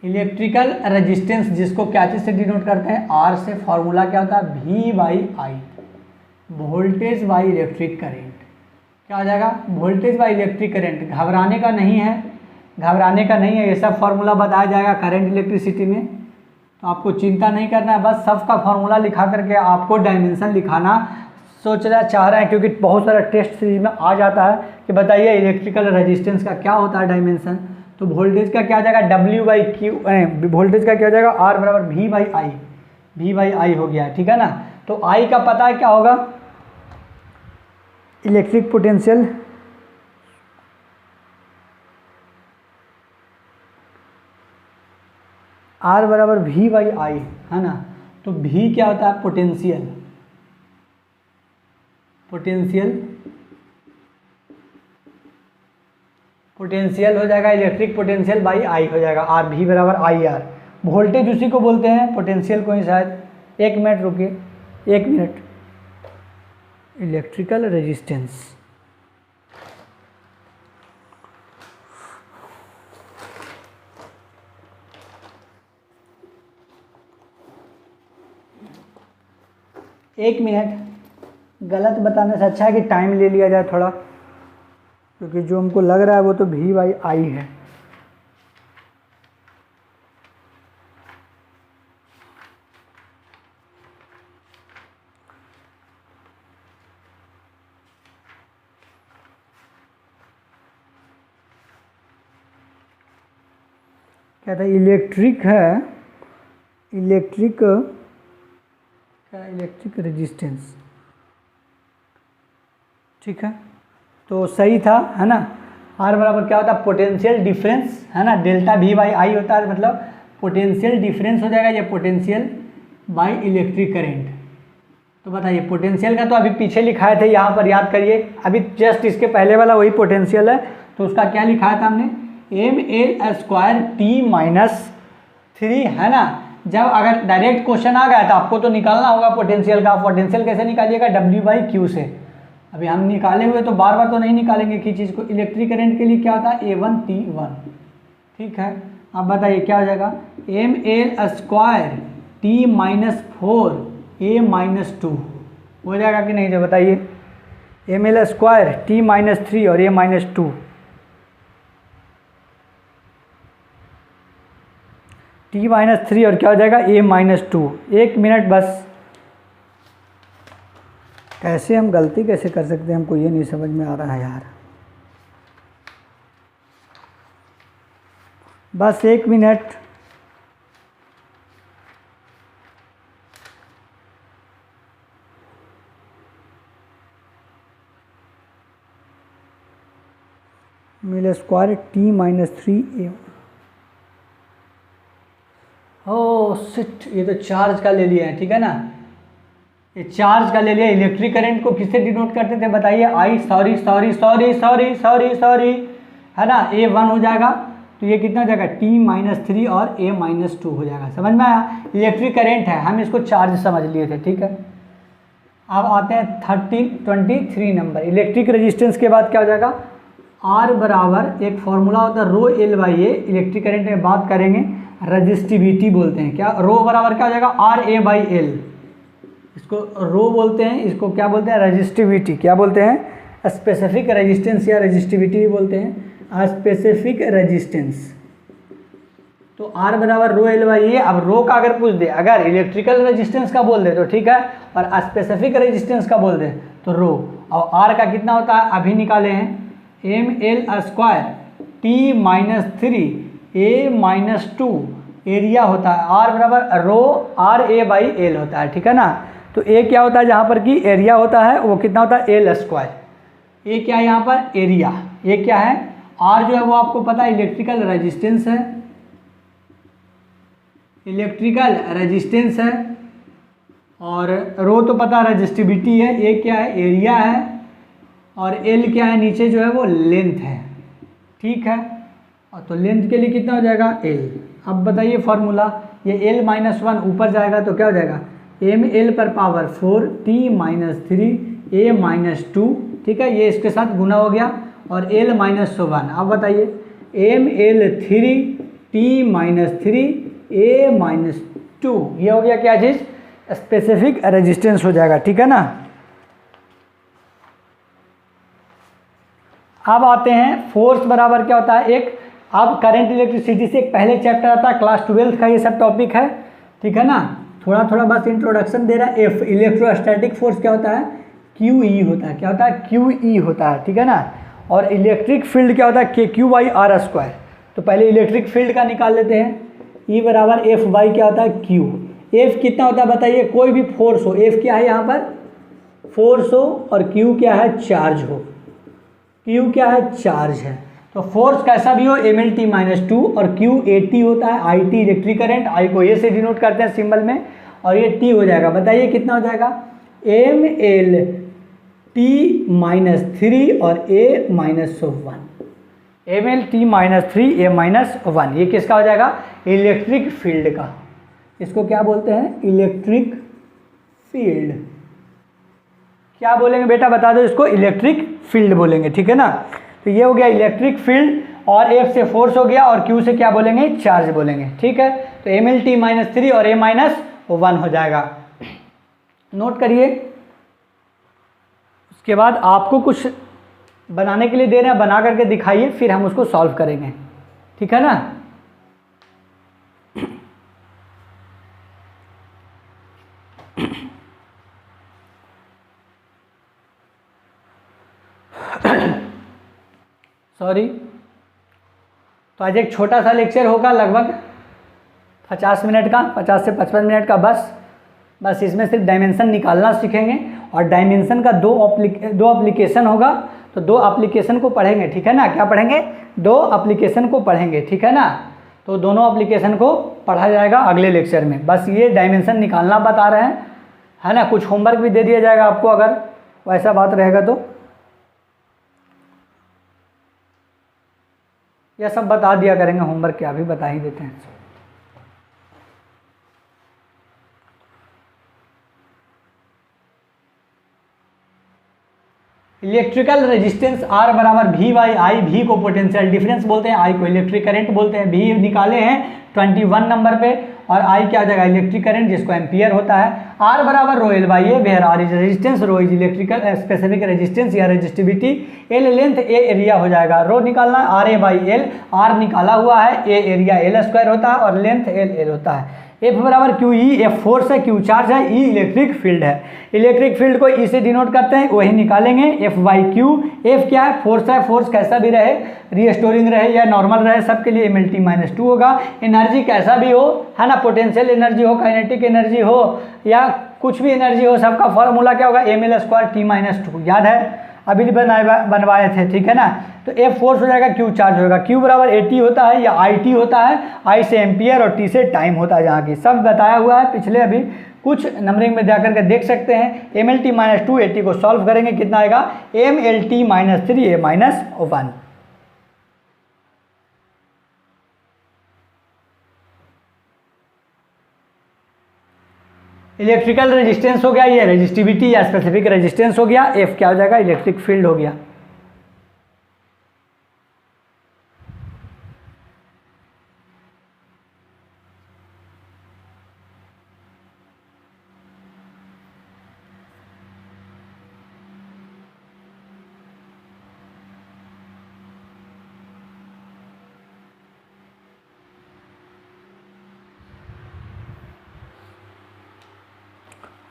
इलेक्ट्रिकल रेजिस्टेंस जिसको क्या चीज़ से डिनोट करते हैं? आर से। फॉर्मूला क्या होता है? V/I, voltage by electric current. क्या हो जाएगा? Voltage by electric current. घबराने का नहीं है, घबराने का नहीं है, ये सब फार्मूला बताया जाएगा करंट इलेक्ट्रिसिटी में, तो आपको चिंता नहीं करना है। बस सबका फार्मूला लिखा करके आपको डायमेंशन लिखाना चाह रहे हैं, क्योंकि बहुत सारा टेस्ट सीरीज में आ जाता है कि बताइए इलेक्ट्रिकल रेजिस्टेंस का क्या होता है डायमेंशन। तो वोल्टेज का क्या हो जाएगा? W/Q, वोल्टेज का क्या हो जाएगा? R बराबर V/I, V/I हो गया, ठीक है ना। तो I का पता है क्या होगा? इलेक्ट्रिक पोटेंशियल R बराबर V/I, है ना। तो V क्या होता है? पोटेंशियल। पोटेंशियल हो जाएगा इलेक्ट्रिक पोटेंशियल बाई I हो जाएगा, R, V बराबर IR। वोल्टेज उसी को बोलते हैं, पोटेंशियल को ही शायद। एक मिनट रुकिए, एक मिनट। इलेक्ट्रिकल रेजिस्टेंस, एक मिनट। गलत बताने से अच्छा है कि टाइम ले लिया जाए थोड़ा, क्योंकि जो हमको लग रहा है वो तो V/I है। क्या था? इलेक्ट्रिक है, इलेक्ट्रिक क्या? इलेक्ट्रिक रेजिस्टेंस, ठीक है। तो सही था, है ना। R बराबर क्या होता है? पोटेंशियल डिफरेंस, है ना। डेल्टा V/I होता है, मतलब पोटेंशियल डिफरेंस हो जाएगा, ये पोटेंशियल बाई इलेक्ट्रिक करंट। तो बताइए पोटेंशियल का तो अभी पीछे लिखाए थे, यहाँ पर याद करिए। अभी जस्ट इसके पहले वाला वही पोटेंशियल है, तो उसका क्या लिखाया था हमने? mL² T-3, है ना। जब अगर डायरेक्ट क्वेश्चन आ गया तो आपको तो निकालना होगा पोटेंशियल का। पोटेंशियल कैसे निकालिएगा? W/Q से। अभी हम निकाले हुए तो बार बार तो नहीं निकालेंगे की चीज़ को। इलेक्ट्रिक करंट के लिए क्या होता है? A1T1, ठीक है। अब बताइए क्या हो जाएगा? mL² T-4 A-2 हो जाएगा कि नहीं? जो बताइए, mL² T-3 और A-2, T-3 और क्या हो जाएगा? A-2। एक मिनट बस, कैसे हम गलती कैसे कर सकते हैं, हमको ये नहीं समझ में आ रहा है यार। बस 1 मिनट। मिल square T minus 3a। Oh shit, ये तो चार्ज का ले लिया है, ठीक है ना, ये चार्ज का ले लिया। इलेक्ट्रिक करंट को किससे डिनोट करते थे बताइए, I, sorry sorry sorry sorry sorry sorry, है ना, A1 हो जाएगा, तो ये कितना हो जाएगा T-3 और A-2 हो जाएगा। समझ में आया, इलेक्ट्रिक करंट है, हम इसको चार्ज समझ लिए थे, ठीक है। अब आते हैं 23 नंबर, इलेक्ट्रिक रेजिस्टेंस के बाद क्या हो जाएगा, R बराबर एक फॉर्मूला होता है रो L by A, electric current में बात करेंगे रजिस्टिविटी बोलते हैं, क्या रो बराबर क्या हो जाएगा RA/L, इसको रो बोलते हैं, इसको क्या बोलते हैं रजिस्टिविटी, क्या बोलते हैं स्पेसिफिक रेजिस्टेंस या रजिस्टिविटी भी बोलते हैं, स्पेसिफिक रेजिस्टेंस। तो R बराबर रो एल बाई ए। अब रो का अगर पूछ दे, अगर इलेक्ट्रिकल रेजिस्टेंस का बोल दे तो ठीक है, और स्पेसिफिक रेजिस्टेंस का बोल दे तो रो। और R का कितना होता है अभी निकाले हैं, ml² T-3 A-2 एरिया होता है। R बराबर रो RA/L होता है, ठीक है ना। तो A क्या होता है जहाँ पर कि एरिया होता है वो कितना होता है L²। A क्या है यहाँ पर एरिया, A क्या है, R जो है वो आपको पता है इलेक्ट्रिकल रेजिस्टेंस है, इलेक्ट्रिकल रेजिस्टेंस है, और रो तो पता रेजिस्टिविटी है, A क्या है एरिया है, और L क्या है नीचे जो है वो लेंथ है, ठीक है। और तो लेंथ के लिए कितना हो जाएगा L। अब बताइए फॉर्मूला, ये L-1 ऊपर जाएगा तो क्या हो जाएगा ml/4 T-3 A-2, ठीक है, ये इसके साथ गुना हो गया, और L-1। अब बताइए ml3 T-3 A-2, ये हो गया क्या चीज़ स्पेसिफिक रेजिस्टेंस हो जाएगा, ठीक है ना। अब आते हैं फोर्स बराबर क्या होता है एक, अब करंट इलेक्ट्रिसिटी से एक पहले चैप्टर आता है क्लास 12 का, ये सब टॉपिक है, ठीक है ना। थोड़ा थोड़ा बस इंट्रोडक्शन दे रहा है। F इलेक्ट्रोस्टैटिक फोर्स क्या होता है QE होता है, क्या होता है QE होता है, ठीक है ना। और इलेक्ट्रिक फील्ड क्या होता है KQ/R²। तो पहले इलेक्ट्रिक फील्ड का निकाल लेते हैं, E बराबर F क्या होता है Q। F कितना होता है बताइए, कोई भी फोर्स हो, F क्या है यहाँ पर फोर्स हो, और Q क्या है चार्ज हो, Q क्या है चार्ज है। तो फोर्स कैसा भी हो mlt-2, और Q AT होता है, IT इलेक्ट्रिक करंट, I को A से डिनोट करते हैं सिंबल में, और ये T हो जाएगा। बताइए कितना हो जाएगा mlt-3 और A-1, mlt-3 A-1, ये किसका हो जाएगा इलेक्ट्रिक फील्ड का। इसको क्या बोलते हैं इलेक्ट्रिक फील्ड, क्या बोलेंगे बेटा बता दो, इसको इलेक्ट्रिक फील्ड बोलेंगे, ठीक है ना। तो ये हो गया इलेक्ट्रिक फील्ड, और F से फोर्स हो गया, और Q से क्या बोलेंगे चार्ज बोलेंगे, ठीक है। तो mlt-3 और A-1 हो जाएगा, नोट करिए। उसके बाद आपको कुछ बनाने के लिए दे रहे हैं, बना करके दिखाइए, फिर हम उसको सॉल्व करेंगे, ठीक है ना। सॉरी, तो आज एक छोटा सा लेक्चर होगा लगभग 50 मिनट का, 50 से 55 मिनट का, बस इसमें सिर्फ डायमेंशन निकालना सीखेंगे, और डायमेंशन का दो एप्लीकेशन होगा, तो 2 एप्लीकेशन को पढ़ेंगे, ठीक है ना। क्या पढ़ेंगे 2 एप्लीकेशन को पढ़ेंगे, ठीक है ना। तो दोनों एप्लीकेशन को पढ़ा जाएगा अगले लेक्चर में, बस ये डायमेंशन निकालना बता रहे हैं, है ना। कुछ होमवर्क भी दे दिया जाएगा आपको अगर वैसा बात रहेगा तो, यह सब बता दिया करेंगे, होमवर्क क्या भी बता ही देते हैं। इलेक्ट्रिकल रेजिस्टेंस R बराबर V/I, V को पोटेंशियल डिफरेंस बोलते हैं, I को इलेक्ट्रिक करंट बोलते हैं। V निकाले हैं 21 नंबर पे, और I क्या आ जाएगा इलेक्ट्रिक करंट, जिसको एम्पियर होता है। R बराबर rho L by A, where R is resistance, rho is electrical specific resistance या resistivity, L length, A area हो जाएगा। रो निकालना है RA/L, R निकाला हुआ है, A एरिया L² होता है, और लेंथ L होता है। F बराबर क्यू ई, F फोर्स है, क्यू चार्ज है, E इलेक्ट्रिक फील्ड है। इलेक्ट्रिक फील्ड को E से डिनोट करते हैं, वही निकालेंगे F बाई क्यू। F क्या है? फोर्स है, फोर्स कैसा भी रहे, रीस्टोरिंग रहे या नॉर्मल रहे, सबके लिए mlt-2 होगा। एनर्जी कैसा भी हो, है ना, पोटेंशियल एनर्जी हो, काइनेटिक एनर्जी हो या कुछ भी एनर्जी हो, सबका फॉर्मूला क्या होगा? ml²t-2। याद है, अभी बनवाए थे, ठीक है ना। तो F फोर्स हो जाएगा, Q चार्ज होगा, Q बराबर AT होता है या IT होता है, I से एम्पियर और T से टाइम होता है, जहाँ की सब बताया हुआ है पिछले, अभी कुछ नंबरिंग में जाकर के देख सकते हैं। mlt-2 AT को सॉल्व करेंगे, कितना आएगा? mlt-3a-1। इलेक्ट्रिकल रेजिस्टेंस हो गया, ये रेजिस्टिविटी या स्पेसिफिक रेजिस्टेंस हो गया। F क्या हो जाएगा? इलेक्ट्रिक फील्ड हो गया।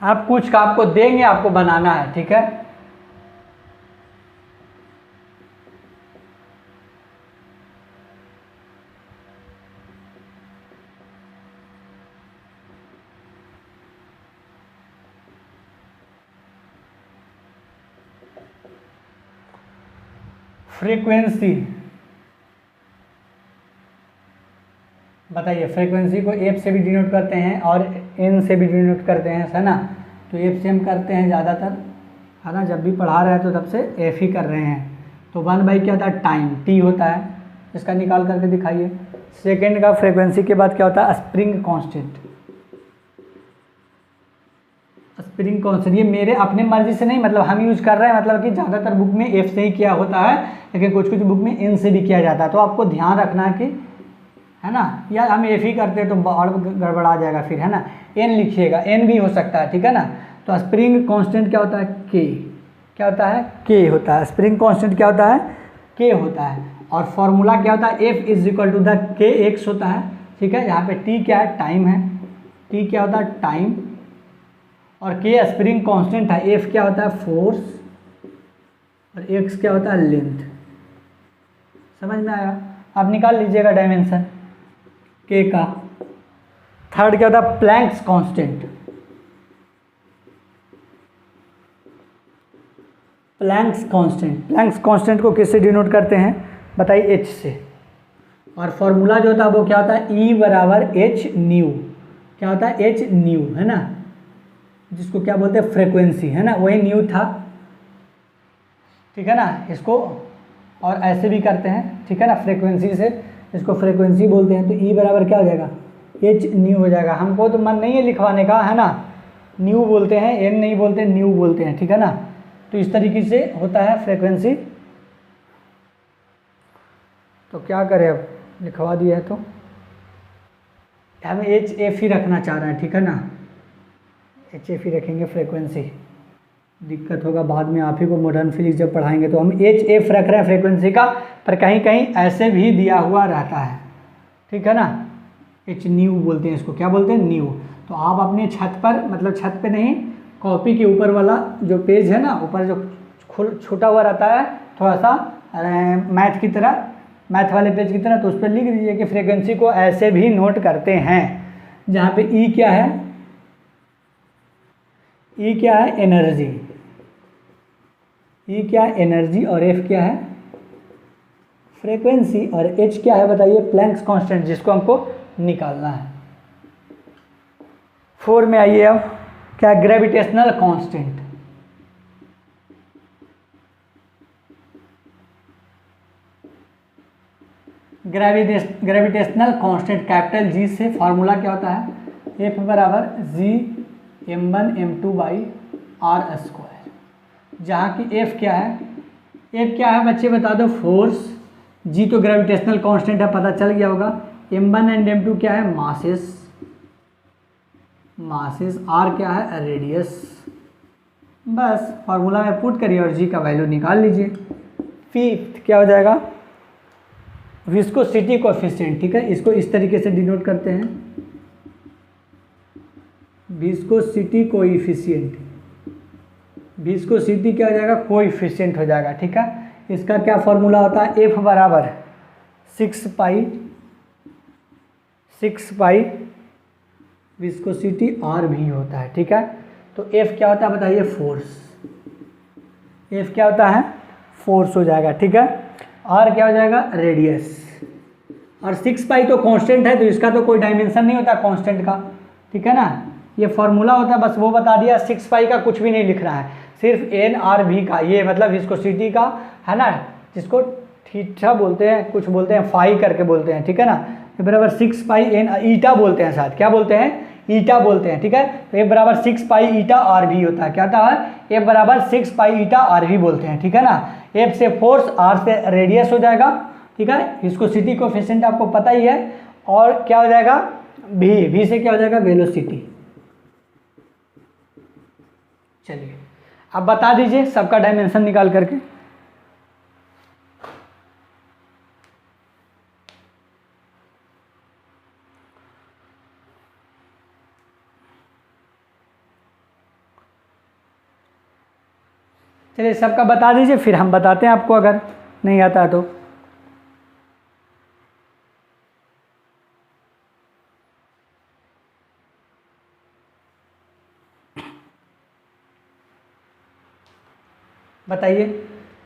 आप कुछ का आपको देंगे, आपको बनाना है, ठीक है। फ्रीक्वेंसी बताइए, फ्रीक्वेंसी को F से भी डिनोट करते हैं और N से भी डिनोट करते हैं, है ना। तो F से हम करते हैं ज़्यादातर, है ना, जब भी पढ़ा रहे हैं तो तब से F ही कर रहे हैं। तो 1/, क्या होता है? टाइम, T होता है, इसका निकाल करके दिखाइए। सेकेंड का फ्रीक्वेंसी के बाद क्या होता है? Spring constant. स्प्रिंग कांस्टेंट ये मेरे अपने मर्जी से नहीं, मतलब हम यूज कर रहे हैं, मतलब कि ज़्यादातर बुक में F से ही किया होता है, लेकिन कुछ कुछ बुक में N से भी किया जाता है। तो आपको ध्यान रखना है कि, है ना, या हम F ही करते हैं तो और गड़बड़ा जाएगा फिर, है ना। N लिखिएगा, N भी हो सकता है, ठीक है ना। तो स्प्रिंग कांस्टेंट क्या होता है? K। क्या होता है? K होता है। स्प्रिंग कांस्टेंट क्या होता है? K होता है। और फॉर्मूला क्या होता है? F = द kx होता है, ठीक है। यहाँ पे T क्या है? टाइम है। T क्या होता है? टाइम। और K स्प्रिंग कांस्टेंट है। F क्या होता है? फोर्स। और x क्या होता है? लेंथ। समझ में आया? आप निकाल लीजिएगा डायमेंशन K का। थर्ड क्या होता है? Planck's constant. प्लैंक्स कांस्टेंट को किससे डिनोट करते हैं? बताइए, H से। और फॉर्मूला जो होता है वो क्या होता है? E बराबर h न्यू। क्या होता है? h न्यू, है ना, जिसको क्या बोलते हैं? फ्रीक्वेंसी, है ना, वही न्यू था, ठीक है ना। इसको और ऐसे भी करते हैं, ठीक है ना, फ्रीक्वेंसी से, इसको फ्रीक्वेंसी बोलते हैं। तो E बराबर क्या हो जाएगा? h न्यू हो जाएगा। हमको तो मन नहीं है लिखवाने का, है ना, न्यू बोलते हैं, N नहीं बोलते, न्यू बोलते हैं, ठीक है ना। तो इस तरीके से होता है फ्रीक्वेंसी। तो क्या करें, अब लिखवा दिया है तो हम HF ही रखना चाह रहे हैं, ठीक है ना, HF ही रखेंगे फ्रीक्वेंसी। दिक्कत होगा बाद में, आप ही को मॉडर्न फिजिक्स जब पढ़ाएंगे तो हम HF रख रहे हैं फ्रीक्वेंसी का, पर कहीं कहीं ऐसे भी दिया हुआ रहता है, ठीक है ना। H न्यू बोलते हैं इसको, क्या बोलते हैं? न्यू। तो आप अपने छत पर, मतलब छत पे नहीं, कॉपी के ऊपर वाला जो पेज है ना, ऊपर जो छोटा हुआ रहता है थोड़ा सा मैथ की तरह, मैथ वाले पेज की तरह, तो उस पर लिख दीजिए कि फ्रीक्वेंसी को ऐसे भी नोट करते हैं, जहाँ पे E क्या है? E क्या है? एनर्जी। E क्या है? एनर्जी। और F क्या है? फ्रीक्वेंसी। और H क्या है बताइए? प्लैंक्स कांस्टेंट, जिसको हमको निकालना है। 4 में आइए अब, क्या? Gravitational constant. Gravitational constant capital G से फॉर्मूला क्या होता है? F बराबर G(m1m2/r²), जहाँ की F क्या है? F क्या है बच्चे बता दो? फोर्स। G तो ग्रेविटेशनल कांस्टेंट है, पता चल गया होगा। m1 एंड m2 क्या है? मासेस। R क्या है? रेडियस। बस फार्मूला में पुट करिए और G का वैल्यू निकाल लीजिए। फिफ्थ क्या हो जाएगा? विस्कोसिटी कोएफिशिएंट, ठीक है। इसको इस तरीके से डिनोट करते हैं, विस्कोसिटी कोएफिशिएंट, विस्कोसिटी क्या हो जाएगा, कोएफिशिएंट हो जाएगा। ठीक है, इसका क्या फॉर्मूला होता है, एफ बराबर 6 पाई विस्कोसिटी आर भी होता है। ठीक है, तो एफ क्या होता है बताइए, फोर्स। एफ क्या होता है, फोर्स हो जाएगा। ठीक है, आर क्या हो जाएगा, रेडियस। और 6 पाई तो कांस्टेंट है, तो इसका तो कोई डायमेंशन नहीं होता कांस्टेंट का। ठीक है ना, ये फॉर्मूला होता है, बस वो बता दिया। 6 पाई का कुछ भी नहीं लिख रहा है, सिर्फ एन आर भी का, ये मतलब विस्कोसिटी का है ना, जिसको थीटा बोलते हैं, कुछ बोलते हैं फाई करके बोलते हैं। ठीक है ना, ये बराबर 6 पाई एन ईटा बोलते हैं, शायद क्या बोलते हैं, ईटा बोलते हैं। ठीक है, तो ये बराबर 6 पाई ईटा आर भी होता है। क्या होता है, ये बराबर 6 पाई ईटा आर भी बोलते हैं। ठीक है ना, एफ से फोर्स, आर से रेडियस हो जाएगा। ठीक है, विस्कोसिटी कोएफिशिएंट आपको पता ही है। और क्या हो जाएगा, भी से क्या हो जाएगा, वेलोसिटी। चलिए अब बता दीजिए सबका डायमेंशन निकाल करके। चलिए सबका बता दीजिए, फिर हम बताते हैं आपको अगर नहीं आता तो। बताइए,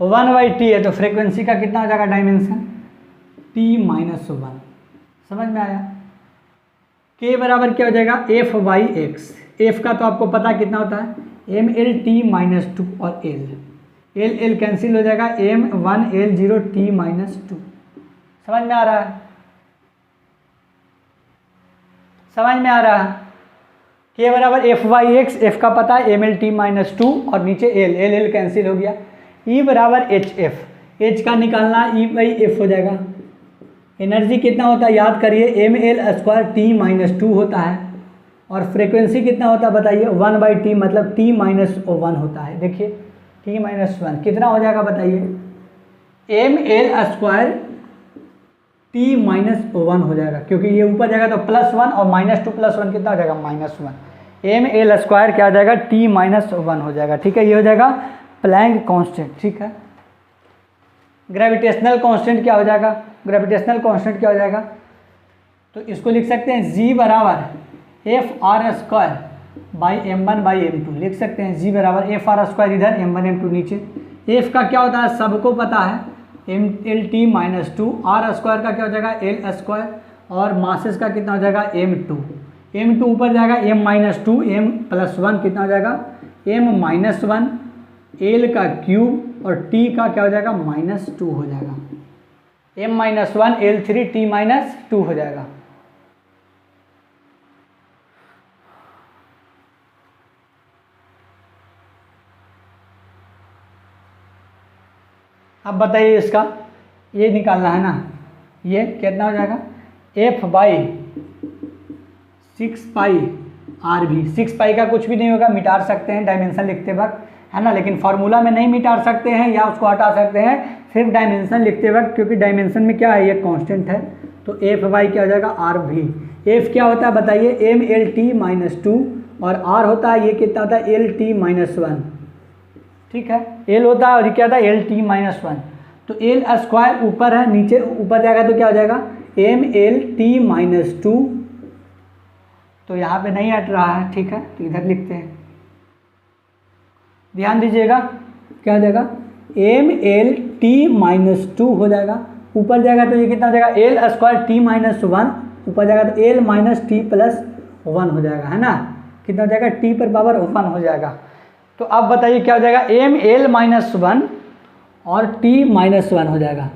1/t है तो फ्रीक्वेंसी का कितना हो जाएगा डायमेंशन, t-1। समझ में आया। k बराबर क्या हो जाएगा, f/x। f का तो आपको पता कितना होता है, mlt-2 और l कैंसिल हो जाएगा, m1 l0 t-2। समझ में आ रहा है, समझ में आ रहा है। k बराबर f/x, f का पता है mlt-2 और नीचे l कैंसिल हो गया। e बराबर hf, h का निकालना e/f हो जाएगा। एनर्जी कितना होता है याद करिए, ml² t-2 होता है। और फ्रीक्वेंसी कितना होता है बताइए, 1/t मतलब t-1 होता है। देखिए t-1 कितना हो जाएगा बताइए, ml² t-1 हो जाएगा, क्योंकि ये ऊपर जाएगा तो +1 और -2 + 1 कितना हो जाएगा, -1। ml² क्या हो जाएगा, t-1 हो जाएगा। ठीक है, ये हो जाएगा प्लैंक कांस्टेंट। ठीक है, ग्रेविटेशनल कांस्टेंट क्या हो जाएगा, ग्रेविटेशनल कांस्टेंट क्या हो जाएगा, तो इसको लिख सकते हैं g बराबर FR²/m1/m2 लिख सकते हैं। g बराबर FR² इधर, m1 m2 नीचे। f का क्या होता है सबको पता है, mlt-2। r² का क्या हो जाएगा, l²। और मासेस का कितना हो जाएगा, m2 ऊपर जाएगा, m-2 m+1 कितना हो जाएगा, m-1 l का क्यूब और t का क्या हो जाएगा, -2 हो जाएगा। m-1 l3 t-2 हो जाएगा। अब बताइए इसका, ये निकालना है ना, ये कितना हो जाएगा, f/6 पाई आर भी। 6 पाई का कुछ भी नहीं होगा, मिटा सकते हैं डायमेंशन लिखते वक्त, है ना, लेकिन फार्मूला में नहीं मिटा सकते हैं या उसको हटा सकते हैं सिर्फ डायमेंशन लिखते वक्त, क्योंकि डायमेंशन में क्या है, ये कांस्टेंट है। तो f/, क्या हो जाएगा, आर भी। f क्या होता है बताइए, mlt-2 और r होता है, ये कितना होता है, lt-1। ठीक है, l होता है और ये क्या होता है, lt-1। तो l² ऊपर है, नीचे ऊपर जाएगा तो क्या हो जाएगा, mlt-2। तो यहाँ पे नहीं हट रहा है। ठीक है, तो इधर लिखते हैं, ध्यान दीजिएगा, क्या हो जाएगा, mlt-2 हो जाएगा। ऊपर जाएगा तो ये कितना हो जाएगा, l² t-1, ऊपर जाएगा तो l - t+1 हो जाएगा, है ना, कितना हो जाएगा, t⁻1 हो जाएगा। तो अब बताइए क्या हो जाएगा, ml-1 और t-1 हो जाएगा,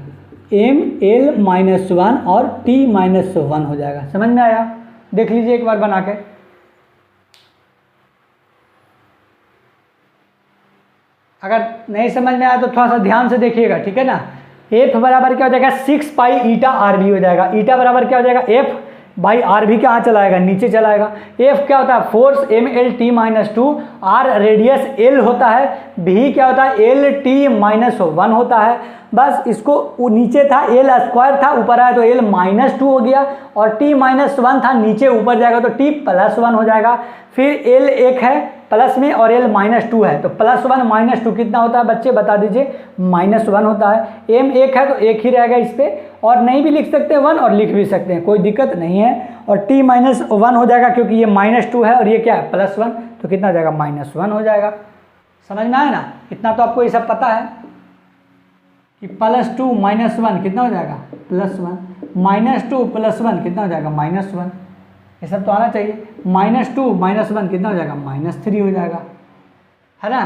ml-1 और t-1 हो जाएगा। समझ में आया, देख लीजिए एक बार बना के। अगर नहीं समझ में आया तो थोड़ा सा ध्यान से देखिएगा। ठीक है ना, f बराबर क्या हो जाएगा, 6 पाई ईटा आर भी हो जाएगा। ईटा बराबर क्या हो जाएगा, f भाई आर भी कहाँ चला आएगा, नीचे चला आएगा। एफ क्या होता है, force M L T minus two, R radius L होता है, भी क्या होता है एल टी माइनस वन होता है। बस इसको नीचे था एल स्क्वायर था, ऊपर आया तो एल माइनस टू हो गया, और टी माइनस वन था नीचे, ऊपर जाएगा तो टी प्लस वन हो जाएगा। फिर एल एक है प्लस में और एल माइनस टू है, तो प्लस वन माइनस टू कितना होता है बच्चे बता दीजिए, माइनस वन होता है। एम एक है तो एक ही रहेगा इस पर, और नहीं भी लिख सकते हैं वन और लिख भी सकते हैं, कोई दिक्कत नहीं है। और टी माइनस वन हो जाएगा क्योंकि ये माइनस टू है और ये क्या है प्लस वन, तो कितना हो जाएगा माइनस वन हो जाएगा। समझ में आया ना, इतना तो आपको ये सब पता है कि प्लस टू माइनस वन कितना हो जाएगा plus one, minus two plus one कितना हो जाएगा माइनस वन, ये सब तो आना चाहिए। माइनस टू माइनस वन कितना हो जाएगा माइनस थ्री हो जाएगा, है ना।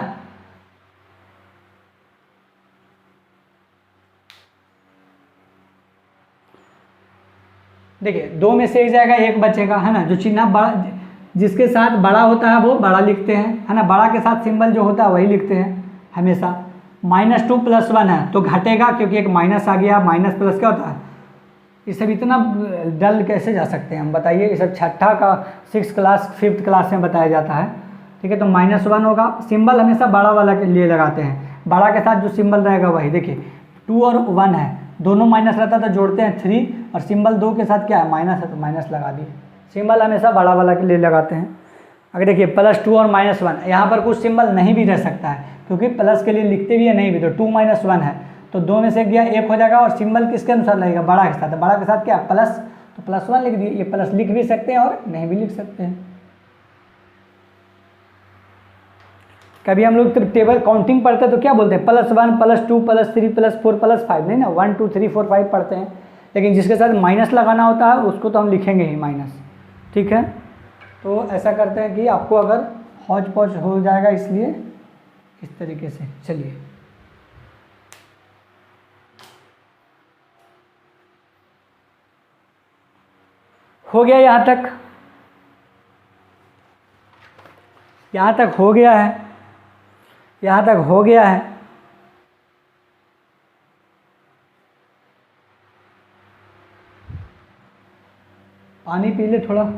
देखिए दो में से एक जाएगा एक बचेगा, है ना। जो चिन्ह बड़ा जिसके साथ बड़ा होता है वो बड़ा लिखते हैं, है ना, बड़ा के साथ सिंबल जो होता है वही लिखते हैं हमेशा। माइनस टू प्लस वन है तो घटेगा क्योंकि एक माइनस आ गया, माइनस प्लस क्या होता है, ये सब इतना डल कैसे जा सकते हैं हम बताइए, ये सब छठा का 6th क्लास 5th क्लास में बताया जाता है, ठीक है। तो माइनस वन होगा, सिंबल हमेशा बड़ा वाला के लिए लगाते हैं, बड़ा के साथ जो सिंबल रहेगा वही। देखिए 2 और 1 है, दोनों माइनस रहता तो जोड़ते हैं 3, और सिंबल 2 के साथ क्या है माइनस है तो माइनस लगा दिए, सिंबल हमेशा बड़ा वाला के लिए लगाते हैं। अगर देखिए प्लस 2 और माइनस वन, यहाँ पर कुछ सिंबल नहीं भी रह सकता है क्योंकि प्लस के लिए लिखते भी है नहीं भी, तो 2 माइनस वन है तो दो में से गया एक हो जाएगा, और सिंबल किसके अनुसार लगेगा बड़ा के साथ, बड़ा के साथ क्या प्लस, तो प्लस वन लिख दिए। ये प्लस लिख भी सकते हैं और नहीं भी लिख सकते हैं। कभी हम लोग तो टेबल काउंटिंग पढ़ते हैं तो क्या बोलते हैं plus one plus two plus three plus four plus five, नहीं ना 1 2 3 4 5 पढ़ते हैं, लेकिन जिसके साथ माइनस लगाना होता है उसको तो हम लिखेंगे ही माइनस, ठीक है। तो ऐसा करते हैं कि आपको अगर हौच पौच हो जाएगा इसलिए इस तरीके से। चलिए हो गया, यहाँ तक हो गया है, यहाँ तक हो गया है। पानी पी ले थोड़ा।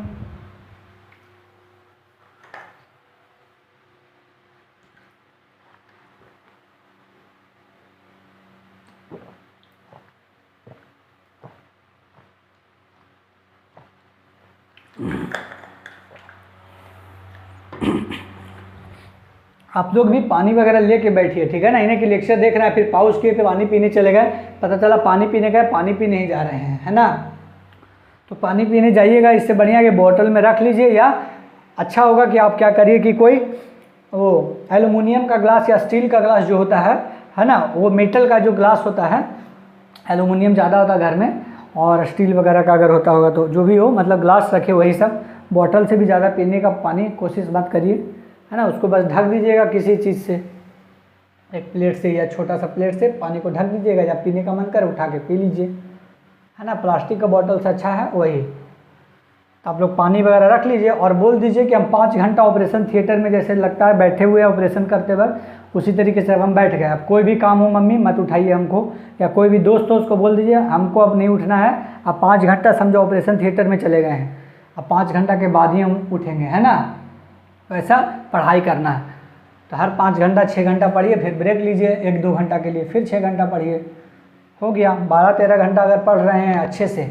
आप लोग भी पानी वगैरह लेके बैठिए, ठीक है ना। इन्हें कि लेक्चर देख रहे हैं फिर पाउच किए फिर पानी पीने चले गए, पता चला पानी पीने गए पानी पीने ही जा रहे हैं, है ना। तो पानी पीने जाइएगा, इससे बढ़िया कि बोतल में रख लीजिए, या अच्छा होगा कि आप क्या करिए कि कोई वो एलुमिनियम का ग्लास या स्टील का ग्लास जो होता है ना, वो मेटल का जो ग्लास होता है, एलुमिनियम ज़्यादा होता है घर में, और स्टील वगैरह का अगर होता होगा तो जो भी हो, मतलब ग्लास रखे वही सब। बॉटल से भी ज़्यादा पीने का पानी कोशिश मत करिए, है ना। उसको बस ढक दीजिएगा किसी चीज़ से, एक प्लेट से या छोटा सा प्लेट से पानी को ढक दीजिएगा, जब पीने का मन करे उठा के पी लीजिए, है ना। प्लास्टिक का बॉटल से अच्छा है वही। तो आप लोग पानी वगैरह रख लीजिए और बोल दीजिए कि हम 5 घंटा ऑपरेशन थिएटर में जैसे लगता है बैठे हुए ऑपरेशन करते वक्त, उसी तरीके से अब हम बैठ गए। अब कोई भी काम हो मम्मी मत उठाइए हमको, या कोई भी दोस्त हो उसको बोल दीजिए हमको अब नहीं उठना है, अब 5 घंटा समझो ऑपरेशन थिएटर में चले गए हैं, अब 5 घंटा के बाद ही हम उठेंगे, है ना। वैसा पढ़ाई करना है, तो हर 5 घंटा 6 घंटा पढ़िए, फिर ब्रेक लीजिए 1-2 घंटा के लिए, फिर 6 घंटा पढ़िए, हो गया 12-13 घंटा अगर पढ़ रहे हैं अच्छे से,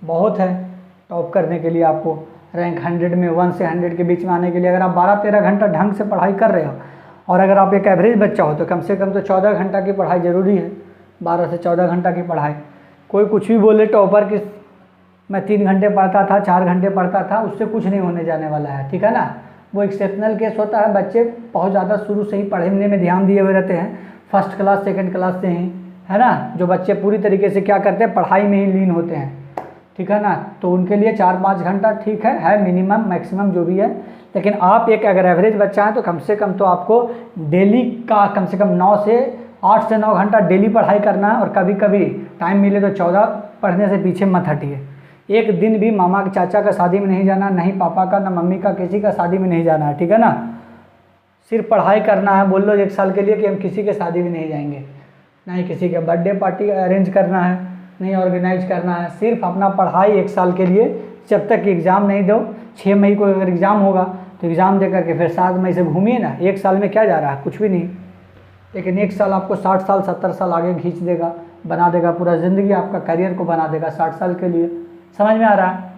बहुत है टॉप करने के लिए। आपको रैंक 100 में 1 से 100 के बीच में आने के लिए अगर आप 12-13 घंटा ढंग से पढ़ाई कर रहे हो, और अगर आप एक एवरेज बच्चा हो तो कम से कम तो 14 घंटा की पढ़ाई ज़रूरी है, 12 से 14 घंटा की पढ़ाई। कोई कुछ भी बोले टॉपर कि मैं 3 घंटे पढ़ता था 4 घंटे पढ़ता था, उससे कुछ नहीं होने जाने वाला है, ठीक है ना। वो एक्सेप्शनल केस होता है, बच्चे बहुत ज़्यादा शुरू से ही पढ़ने में ध्यान दिए हुए रहते हैं, फर्स्ट क्लास सेकंड क्लास से ही, है ना। जो बच्चे पूरी तरीके से क्या करते हैं पढ़ाई में ही लीन होते हैं, ठीक है ना, तो उनके लिए 4-5 घंटा ठीक है मिनिमम मैक्सिमम जो भी है। लेकिन आप एक अगर एवरेज बच्चा है तो कम से कम तो आपको डेली का कम से कम 8 से 9 घंटा डेली पढ़ाई करना है, और कभी कभी टाइम मिले तो 14 पढ़ने से पीछे मत हटिए। एक दिन भी मामा के चाचा का शादी में नहीं जाना, नहीं पापा का ना मम्मी का, किसी का शादी में नहीं जाना है, ठीक है ना। सिर्फ पढ़ाई करना है। बोल लो 1 साल के लिए कि हम किसी के शादी में नहीं जाएंगे, ना ही किसी के बर्थडे पार्टी अरेंज करना है, नहीं ऑर्गेनाइज करना है, सिर्फ अपना पढ़ाई 1 साल के लिए जब तक एग्ज़ाम नहीं दो, 6 मई को अगर एग्ज़ाम होगा तो एग्ज़ाम दे करके फिर 7 मई से घूमिए ना। एक साल में क्या जा रहा है, कुछ भी नहीं। लेकिन एक साल आपको 60 साल 70 साल आगे खींच देगा, बना देगा, पूरा ज़िंदगी आपका करियर को बना देगा 60 साल के लिए। समझ में आ रहा है?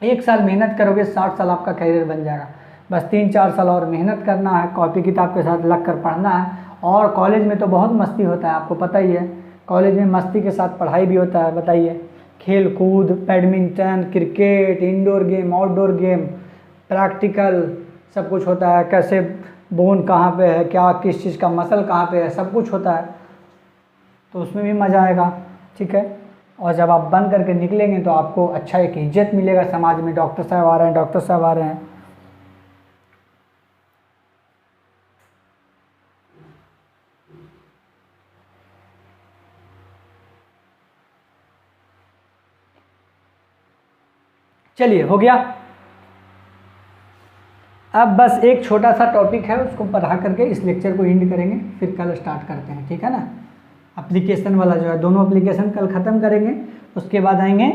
एक साल मेहनत करोगे 60 साल आपका करियर बन जाएगा। बस 3-4 साल और मेहनत करना है, कॉपी किताब के साथ लग कर पढ़ना है। और कॉलेज में तो बहुत मस्ती होता है, आपको पता ही है। कॉलेज में मस्ती के साथ पढ़ाई भी होता है। बताइए, खेल कूद, badminton, cricket, indoor game, outdoor game, practical, सब कुछ होता है। कैसे बोन कहाँ पे है, क्या किस चीज़ का मसल कहाँ पे है, सब कुछ होता है। तो उसमें भी मज़ा आएगा, ठीक है। और जब आप बन करके निकलेंगे तो आपको अच्छा एक इज्जत मिलेगा समाज में, डॉक्टर साहब आ रहे हैं, डॉक्टर साहब आ रहे हैं। चलिए, हो गया। अब बस एक छोटा सा टॉपिक है, उसको पढ़ा करके इस लेक्चर को एंड करेंगे, फिर कल स्टार्ट करते हैं, ठीक है ना। एप्लीकेशन वाला जो है, दोनों एप्लीकेशन कल ख़त्म करेंगे। उसके बाद आएंगे,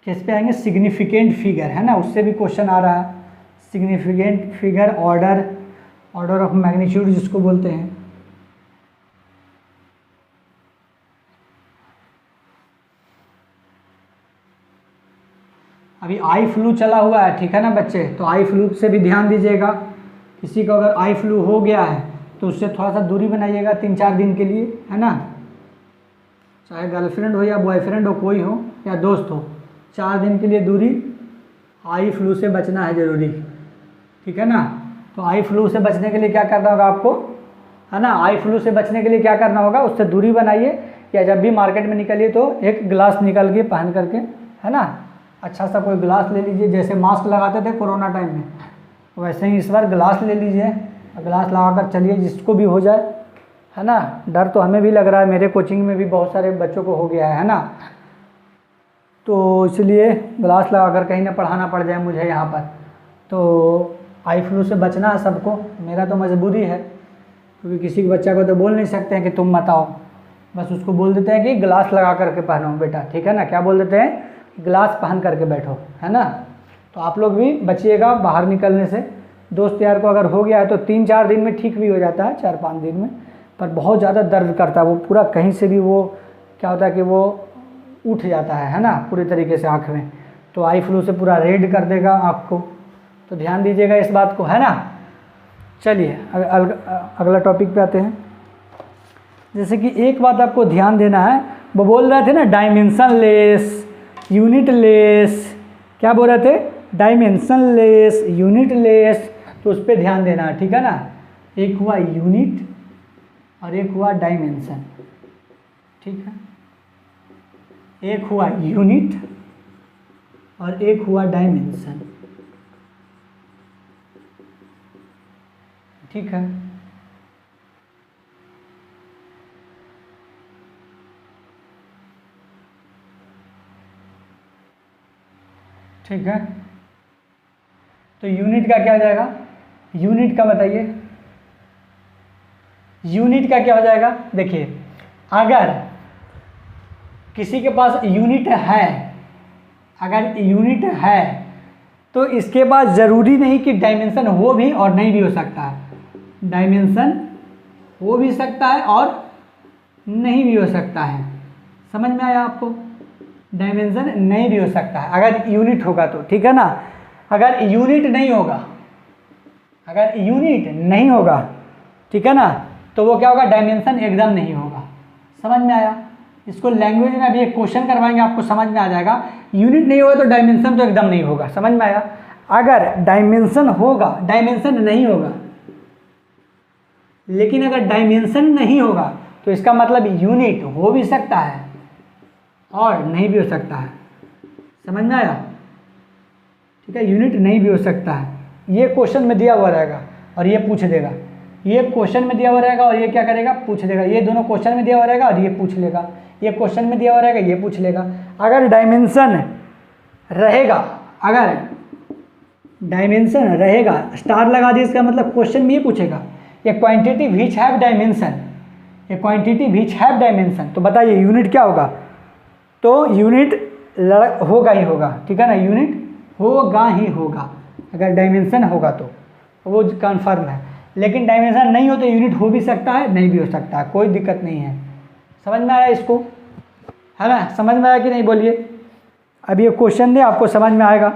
किस पे आएंगे, सिग्निफिकेंट फिगर, है ना। उससे भी क्वेश्चन आ रहा है। Significant figure, order of magnitude जिसको बोलते हैं। अभी आई फ्लू चला हुआ है, ठीक है ना बच्चे, तो आई फ्लू से भी ध्यान दीजिएगा। किसी को अगर आई फ्लू हो गया है तो उससे थोड़ा सा दूरी बनाइएगा 3-4 दिन के लिए, है ना। चाहे गर्लफ्रेंड हो या बॉयफ्रेंड हो, कोई हो या दोस्त हो, 4 दिन के लिए दूरी। आई फ्लू से बचना है ज़रूरी, ठीक है ना। तो आई फ्लू से बचने के लिए क्या करना होगा आपको, है ना। आई फ्लू से बचने के लिए क्या करना होगा, उससे दूरी बनाइए। या जब भी मार्केट में निकलिए तो एक ग्लास निकल के पहन करके, है ना, अच्छा सा कोई ग्लास ले लीजिए। जैसे मास्क लगाते थे कोरोना टाइम में, वैसे ही इस बार ग्लास ले लीजिए, ग्लास लगा कर चलिए, जिसको भी हो जाए, है ना। डर तो हमें भी लग रहा है, मेरे कोचिंग में भी बहुत सारे बच्चों को हो गया है ना। तो इसलिए ग्लास लगा कर कहीं ना पढ़ाना पड़ जाए मुझे यहाँ पर। तो आई फ्लू से बचना है सबको, मेरा तो मजबूरी है, क्योंकि किसी बच्चा को तो बोल नहीं सकते हैं कि तुम मत आओ। बस उसको बोल देते हैं कि ग्लास लगा करके पहनो बेटा, ठीक है ना। क्या बोल देते हैं, ग्लास पहन करके बैठो, है ना। तो आप लोग भी बचिएगा बाहर निकलने से। दोस्त यार को अगर हो गया है तो 3-4 दिन में ठीक भी हो जाता है, 4-5 दिन में, पर बहुत ज़्यादा दर्द करता है वो पूरा। कहीं से भी वो क्या होता है कि वो उठ जाता है ना, पूरी तरीके से आँख में। तो आई फ्लू से पूरा रेड कर देगा आँख को, तो ध्यान दीजिएगा इस बात को, है ना। चलिए अगला टॉपिक पे आते हैं। जैसे कि एक बात आपको ध्यान देना है, वो बोल रहे थे ना डायमेंशन लेस, यूनिट लेस, क्या बोल रहे थे, डायमेंशन लेस, यूनिट लेस। तो उस पर ध्यान देना है, ठीक है ना। एक हुआ यूनिट और एक हुआ डायमेंशन, ठीक है। एक हुआ यूनिट और एक हुआ डायमेंशन, ठीक है। ठीक है, तो यूनिट का क्या हो जाएगा, यूनिट का बताइए, यूनिट का क्या हो जाएगा। देखिए, अगर किसी के पास यूनिट है, अगर यूनिट है तो इसके पास ज़रूरी नहीं कि डायमेंशन हो भी और नहीं भी हो सकता है। डायमेंशन हो भी सकता है और नहीं भी हो सकता है। समझ में आया आपको, डायमेंशन नहीं भी हो सकता है अगर यूनिट होगा तो, ठीक है ना। अगर यूनिट नहीं होगा, अगर यूनिट नहीं होगा, ठीक है ना, तो वो क्या होगा, डायमेंशन एकदम नहीं होगा। समझ में आया। इसको लैंग्वेज में अभी एक क्वेश्चन करवाएंगे, आपको समझ में आ जाएगा। यूनिट नहीं होगा तो डायमेंशन तो एकदम नहीं होगा। समझ में आया। अगर डायमेंशन होगा, डायमेंशन नहीं होगा, लेकिन अगर डायमेंशन नहीं होगा तो इसका मतलब यूनिट हो भी सकता है और नहीं भी हो सकता है। समझ में आया, ठीक है। यूनिट नहीं भी हो सकता है, ये क्वेश्चन में दिया हुआ रहेगा और ये पूछ देगा। ये क्वेश्चन में दिया हुआ रहेगा और ये क्या करेगा, पूछ देगा। ये दोनों क्वेश्चन में दिया हुआ रहेगा और ये पूछ लेगा। ये क्वेश्चन में दिया हुआ रहेगा, ये पूछ लेगा। अगर डायमेंशन रहेगा, अगर डायमेंशन रहेगा, स्टार लगा दी, इसका मतलब क्वेश्चन में ये पूछेगा ये क्वांटिटी विच हैव डायमेंशन, ये क्वांटिटी विच हैव डायमेंशन। तो बताइए यूनिट क्या होगा, तो यूनिट होगा ही होगा, ठीक है ना। यूनिट होगा ही होगा, अगर डायमेंशन होगा तो वो कन्फर्म है। लेकिन डायमेंशन नहीं हो तो यूनिट हो भी सकता है, नहीं भी हो सकता है, कोई दिक्कत नहीं है। समझ में आया इसको, है ना? समझ में आया कि नहीं बोलिए? अब ये क्वेश्चन दे, आपको समझ में आएगा।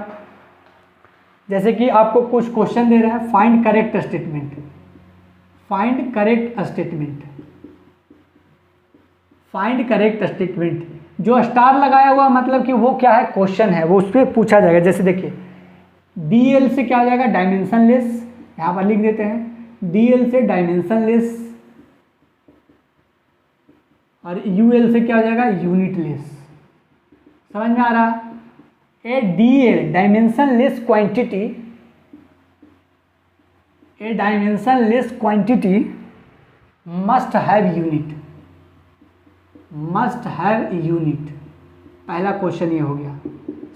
जैसे कि आपको कुछ क्वेश्चन दे रहे हैं, find correct statement, find correct statement, find correct statement. जो स्टार लगाया हुआ मतलब कि वो क्या है, क्वेश्चन है, वो उस पर पूछा जाएगा। जैसे देखिए DL से क्या हो जाएगा, डायमेंशनलेस, यहाँ पर लिख देते हैं DL से डायमेंशनलेस, और UL से क्या हो जाएगा, यूनिटलेस। समझ में आ रहा? ए DL dimensionless quantity, A dimensionless quantity must have unit, must have unit. पहला क्वेश्चन ये हो गया।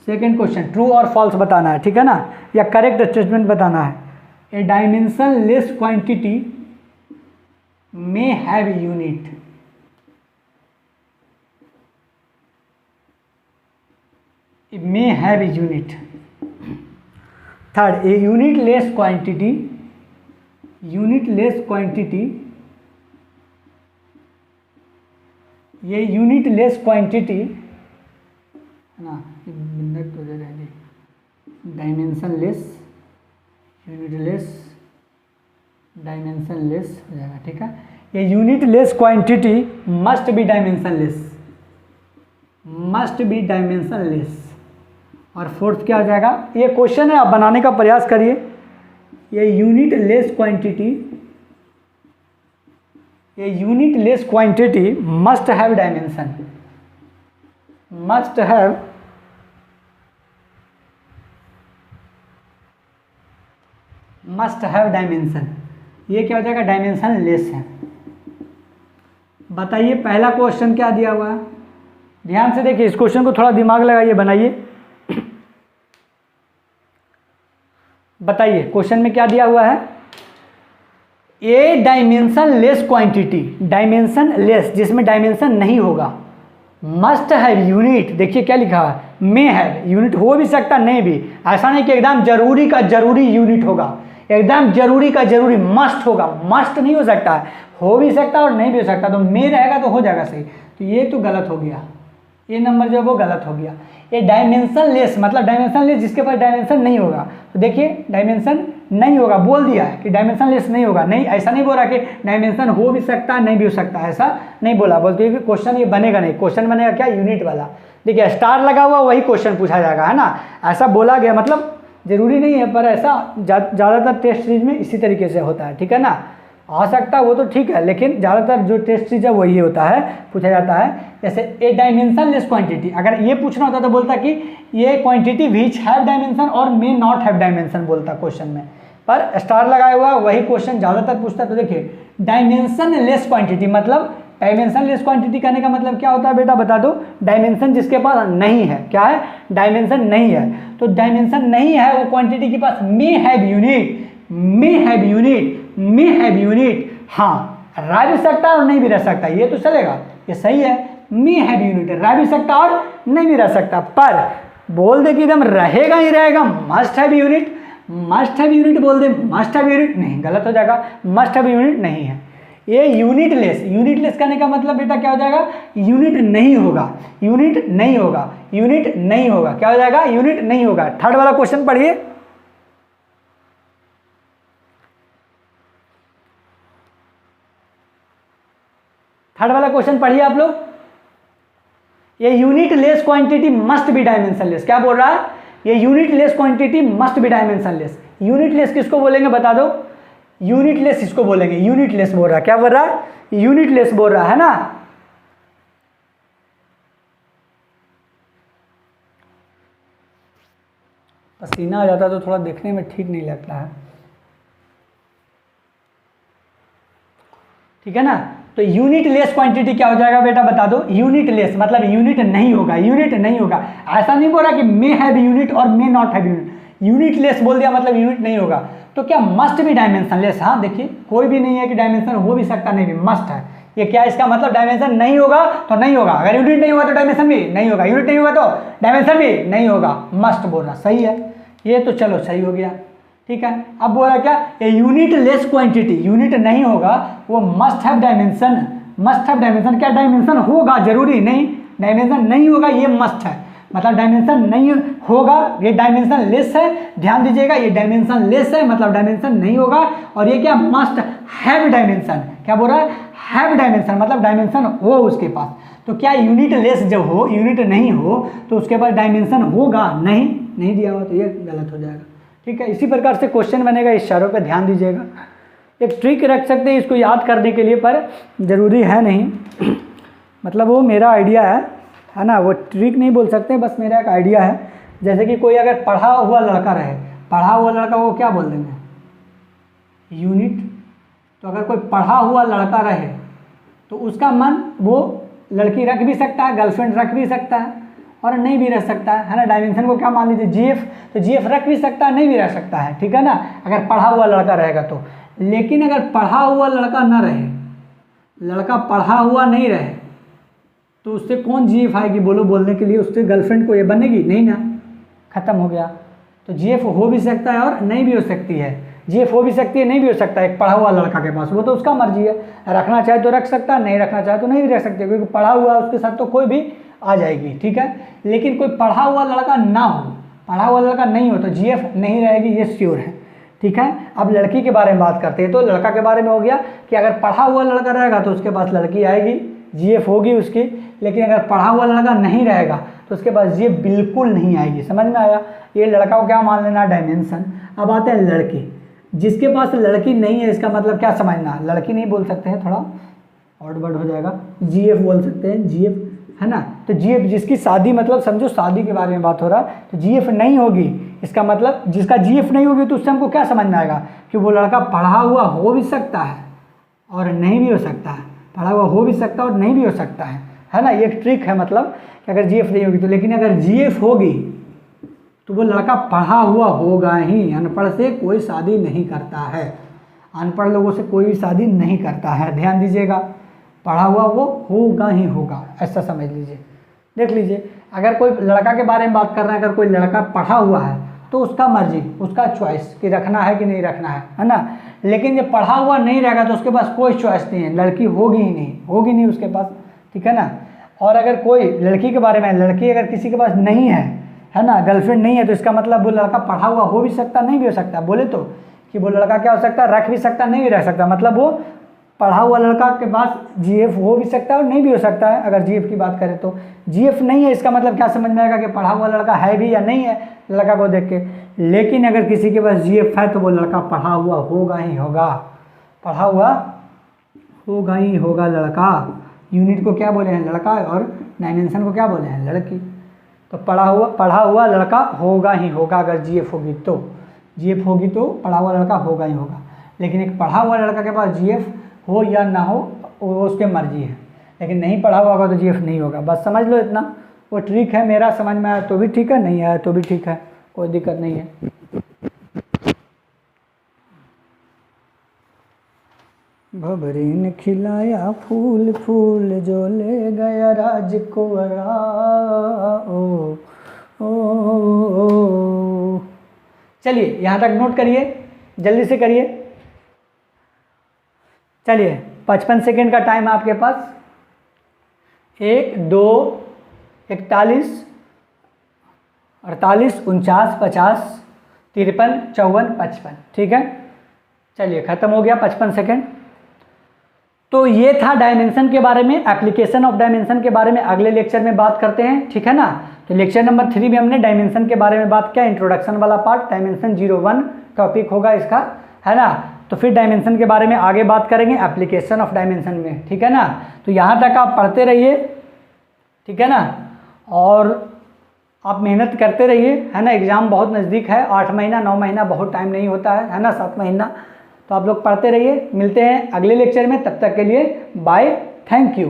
सेकंड क्वेश्चन ट्रू और फॉल्स बताना है, ठीक है ना, या करेक्ट स्टेटमेंट बताना है। A dimensionless quantity may have unit, may have unit. Third, a unitless quantity, unitless quantity, ये यूनिटलेस क्वांटिटी है ना, डायमेंशनलेस, यूनिटलेस, डायमेंशनलेस हो जाएगा, ठीक है। ये unitless quantity must be dimensionless, must be dimensionless. और फोर्थ क्या हो जाएगा, ये क्वेश्चन है, आप बनाने का प्रयास करिए। ये यूनिटलेस क्वांटिटी, ये unitless quantity must have dimension, must have, must have dimension. ये क्या हो जाएगा, डायमेंशन लेस है। बताइए पहला क्वेश्चन क्या दिया हुआ है, ध्यान से देखिए, इस क्वेश्चन को थोड़ा दिमाग लगाइए, बनाइए। बताइए क्वेश्चन में क्या दिया हुआ है, a dimensionless quantity, dimensionless जिसमें डायमेंशन नहीं होगा, मस्ट हैव यूनिट। देखिए क्या लिखा है, मे हैव, यूनिट हो भी सकता नहीं भी, ऐसा नहीं कि एकदम जरूरी का जरूरी यूनिट होगा, एकदम जरूरी का जरूरी मस्ट होगा, मस्ट नहीं हो सकता है, हो भी सकता है और नहीं भी हो सकता। तो मे रहेगा तो हो जाएगा सही, तो ये तो गलत हो गया, ये नंबर जो है वो गलत हो गया। ये डायमेंशन लेस मतलब डायमेंशन लेस जिसके पास डायमेंशन नहीं होगा, तो देखिए डायमेंशन नहीं होगा, बोल दिया है कि डायमेंशन लेस नहीं होगा, नहीं ऐसा नहीं बोला कि डायमेंशन हो भी सकता है नहीं भी हो सकता, ऐसा नहीं बोला, बोलते कि क्वेश्चन ये बनेगा नहीं, क्वेश्चन बनेगा क्या, यूनिट वाला। देखिए स्टार लगा हुआ वही क्वेश्चन पूछा जाएगा, है ना, ऐसा बोला गया, मतलब जरूरी नहीं है, पर ऐसा ज़्यादातर टेस्ट सीरीज में इसी तरीके से होता है, ठीक है ना। आ सकता है वो तो ठीक है, लेकिन ज़्यादातर जो टेस्ट सीरीज है वही होता है, पूछा जाता है। जैसे ए डायमेंशन लेस क्वांटिटी, अगर ये पूछना होता तो बोलता कि ये क्वांटिटी विच हैव डायमेंशन और मे नॉट हैव डायमेंशन बोलता क्वेश्चन में, पर स्टार लगाया हुआ वही क्वेश्चन ज़्यादातर पूछता है। तो देखिए डायमेंशन लेस क्वांटिटी मतलब, डायमेंशन लेस क्वांटिटी करने का मतलब क्या होता है बेटा बता दो, डायमेंशन जिसके पास नहीं है, क्या है, डायमेंशन नहीं है। तो डायमेंशन नहीं है वो क्वांटिटी के पास may have unit, may have unit, may have unit, हाँ रह भी सकता है और नहीं भी रह सकता, ये तो चलेगा, ये सही है, मे हैव यूनिट रह भी सकता और नहीं भी रह सकता, पर बोल दे कि एकदम रहेगा ही रहेगा, must have unit, must have unit बोल दे, मस्ट हैव यूनिट नहीं, गलत हो जाएगा, मस्ट हैव यूनिट नहीं है। ये यूनिटलेस, यूनिटलेस करने का मतलब बेटा क्या हो जाएगा, यूनिट नहीं होगा, यूनिट नहीं होगा, यूनिट नहीं होगा, क्या हो जाएगा, यूनिट नहीं होगा। थर्ड वाला क्वेश्चन पढ़िए, थर्ड वाला क्वेश्चन पढ़िए आप लोग। ये unitless quantity must be dimensionless, क्या बोल रहा है, ये unitless quantity must be dimensionless. Unitless किसको बोलेंगे बता दो, यूनिटलेस इसको बोलेंगे, यूनिटलेस बोल रहा है, क्या बोल रहा है, यूनिटलेस बोल रहा है ना। पसीना आ जाता है तो थोड़ा देखने में ठीक नहीं लगता है, ठीक है ना। तो यूनिटलेस क्वांटिटी क्या हो जाएगा बेटा बता दो, यूनिटलेस मतलब यूनिट नहीं होगा, यूनिट नहीं होगा, ऐसा नहीं बोल रहा कि मे हैव यूनिट और may not have unit, unitless बोल दिया मतलब यूनिट नहीं होगा। तो क्या मस्ट भी डायमेंशनलेस, हाँ देखिए कोई भी नहीं है कि डायमेंशन हो भी सकता नहीं भी, मस्ट है। ये क्या इसका मतलब, डायमेंशन नहीं होगा तो नहीं होगा, अगर यूनिट नहीं होगा तो डायमेंशन भी नहीं होगा, यूनिट नहीं होगा तो डायमेंशन भी नहीं होगा, मस्ट बोल रहा, सही है। ये तो चलो सही हो गया, ठीक है। अब बोला क्या, a unit less quantity, unit नहीं होगा वो must have dimension, must have dimension, क्या डायमेंशन होगा, जरूरी नहीं, डायमेंशन नहीं होगा ये मस्ट है, मतलब डायमेंशन नहीं होगा ये डायमेंशन लेस है, ध्यान दीजिएगा ये डायमेंशन लेस है मतलब डायमेंशन नहीं होगा, और ये क्या मस्ट हैव डायमेंशन, क्या बोल रहा है, हैव डायमेंशन मतलब डायमेंशन हो उसके पास। तो क्या यूनिट लेस जब हो, यूनिट नहीं हो तो उसके पास डायमेंशन होगा, नहीं दिया हुआ तो ये गलत हो जाएगा, ठीक है। इसी प्रकार से क्वेश्चन बनेगा, इस इशारों पे ध्यान दीजिएगा। एक ट्रिक रख सकते हैं इसको याद करने के लिए, पर ज़रूरी है नहीं मतलब वो मेरा आइडिया है ना, वो ट्रिक नहीं बोल सकते, बस मेरा एक आइडिया है। जैसे कि कोई अगर पढ़ा हुआ लड़का रहे, पढ़ा हुआ लड़का वो क्या बोल देंगे, यूनिट। तो अगर कोई पढ़ा हुआ लड़का रहे तो उसका मन वो लड़की रख भी सकता है, गर्लफ्रेंड रख भी सकता है और नहीं भी रह सकता है ना। डायमेंशन को क्या मान लीजिए, जीएफ, तो जीएफ रख भी सकता है, नहीं भी रह सकता है, ठीक है ना, अगर पढ़ा हुआ लड़का रहेगा तो। लेकिन अगर पढ़ा हुआ लड़का ना रहे, लड़का पढ़ा हुआ नहीं रहे, तो उससे कौन जीएफ आएगी बोलो बोलने के लिए, उससे गर्लफ्रेंड को ये बनेगी नहीं ना, खत्म हो गया। तो जीएफ हो भी सकता है और नहीं भी हो सकती है, जीएफ हो भी सकती है नहीं भी हो सकता है एक पढ़ा हुआ लड़का के पास, वो तो उसका मर्जी है, रखना चाहे तो रख सकता है, नहीं रखना चाहे तो नहीं भी रख सकते, क्योंकि पढ़ा हुआ उसके साथ तो कोई भी आ जाएगी, ठीक है। लेकिन कोई पढ़ा हुआ लड़का ना हो, पढ़ा हुआ लड़का नहीं हो तो जीएफ नहीं रहेगी, ये श्योर है, ठीक है। अब लड़की के बारे में बात करते हैं, तो लड़का के बारे में हो गया कि अगर पढ़ा हुआ लड़का रहेगा तो उसके पास लड़की आएगी, जीएफ होगी उसकी। लेकिन अगर पढ़ा हुआ लड़का नहीं रहेगा तो उसके पास जीएफ बिल्कुल नहीं आएगी, समझ में आया। ये लड़का को क्या मान लेना, डायमेंशन। अब आते हैं लड़की, जिसके पास लड़की नहीं है इसका मतलब क्या समझना, लड़की नहीं बोल सकते हैं, थोड़ा ऑड वर्ड हो जाएगा, जीएफ बोल सकते हैं, जीएफ है ना। तो जीएफ जिसकी शादी, मतलब समझो शादी के बारे में बात हो रहा है, तो जीएफ नहीं होगी, इसका मतलब जिसका जीएफ नहीं होगी तो उससे हमको क्या समझ में आएगा कि वो लड़का पढ़ा हुआ हो भी सकता है और नहीं भी हो सकता है, पढ़ा हुआ हो भी सकता है और नहीं भी हो सकता है ना। ये एक ट्रिक है, मतलब कि अगर जीएफ नहीं होगी तो। लेकिन अगर जीएफ होगी तो वो लड़का पढ़ा हुआ होगा ही, अनपढ़ से कोई शादी नहीं करता है, अनपढ़ लोगों से कोई भी शादी नहीं करता है, ध्यान दीजिएगा। पढ़ा हुआ वो होगा ही होगा, ऐसा समझ लीजिए। देख लीजिए, अगर कोई लड़का के बारे में बात कर रहे हैं, अगर कोई लड़का पढ़ा हुआ है तो उसका मर्जी, उसका चॉइस कि रखना है कि नहीं रखना है ना। लेकिन जब पढ़ा हुआ नहीं रहेगा तो उसके पास कोई चॉइस नहीं है, लड़की होगी ही नहीं, होगी नहीं उसके पास, ठीक है ना। और अगर कोई लड़की के बारे में, लड़की अगर किसी के पास नहीं है ना, गर्लफ्रेंड नहीं है, तो इसका मतलब वो लड़का पढ़ा हुआ हो भी सकता नहीं भी हो सकता। बोले तो कि वो लड़का क्या हो सकता है, रख भी सकता नहीं भी रह सकता, मतलब वो पढ़ा हुआ लड़का के पास जीएफ हो भी सकता है और नहीं भी हो सकता है। अगर जीएफ की बात करें तो जीएफ नहीं है, इसका मतलब क्या समझ में आएगा कि पढ़ा हुआ लड़का है भी या नहीं है लड़का को देख के। लेकिन अगर किसी के पास जीएफ है तो वो लड़का पढ़ा हुआ होगा ही होगा, पढ़ा हुआ होगा ही होगा लड़का। यूनिट को क्या बोले हैं, लड़का, और डायमेंशन को क्या बोले हैं, लड़की। तो पढ़ा हुआ लड़का होगा ही होगा, अगर जीएफ होगी तो, जीएफ होगी तो पढ़ा हुआ लड़का होगा ही होगा। लेकिन एक पढ़ा हुआ लड़का के पास जीएफ हो या ना हो वो उसके मर्जी है, लेकिन नहीं पढ़ा हुआ होगा तो जीएफ नहीं होगा। बस समझ लो इतना, वो ट्रिक है, मेरा समझ में आया तो भी ठीक है, नहीं आया तो भी ठीक है, कोई दिक्कत नहीं है। भबरीन खिलाया फूल फूल जो ले गया राजकुंवरा, ओ। चलिए यहाँ तक नोट करिए, जल्दी से करिए। चलिए 55 सेकेंड का टाइम है आपके पास। 1 2 41 48 49 50 53 54 55, ठीक है। चलिए ख़त्म हो गया 55 सेकेंड। तो ये था डायमेंशन के बारे में, एप्लीकेशन ऑफ डायमेंशन के बारे में अगले लेक्चर में बात करते हैं, ठीक है ना। तो लेक्चर नंबर 3 में हमने डायमेंशन के बारे में बात किया, इंट्रोडक्शन वाला पार्ट, डायमेंशन 01 टॉपिक होगा इसका, है ना। तो फिर डायमेंशन के बारे में आगे बात करेंगे एप्लीकेशन ऑफ डायमेंशन में, ठीक है ना। तो यहाँ तक आप पढ़ते रहिए, ठीक है ना, और आप मेहनत करते रहिए, है ना। एग्ज़ाम बहुत नज़दीक है, 8 महीना 9 महीना बहुत टाइम नहीं होता है ना, 7 महीना। तो आप लोग पढ़ते रहिए, मिलते हैं अगले लेक्चर में, तब तक के लिए बाय, थैंक यू।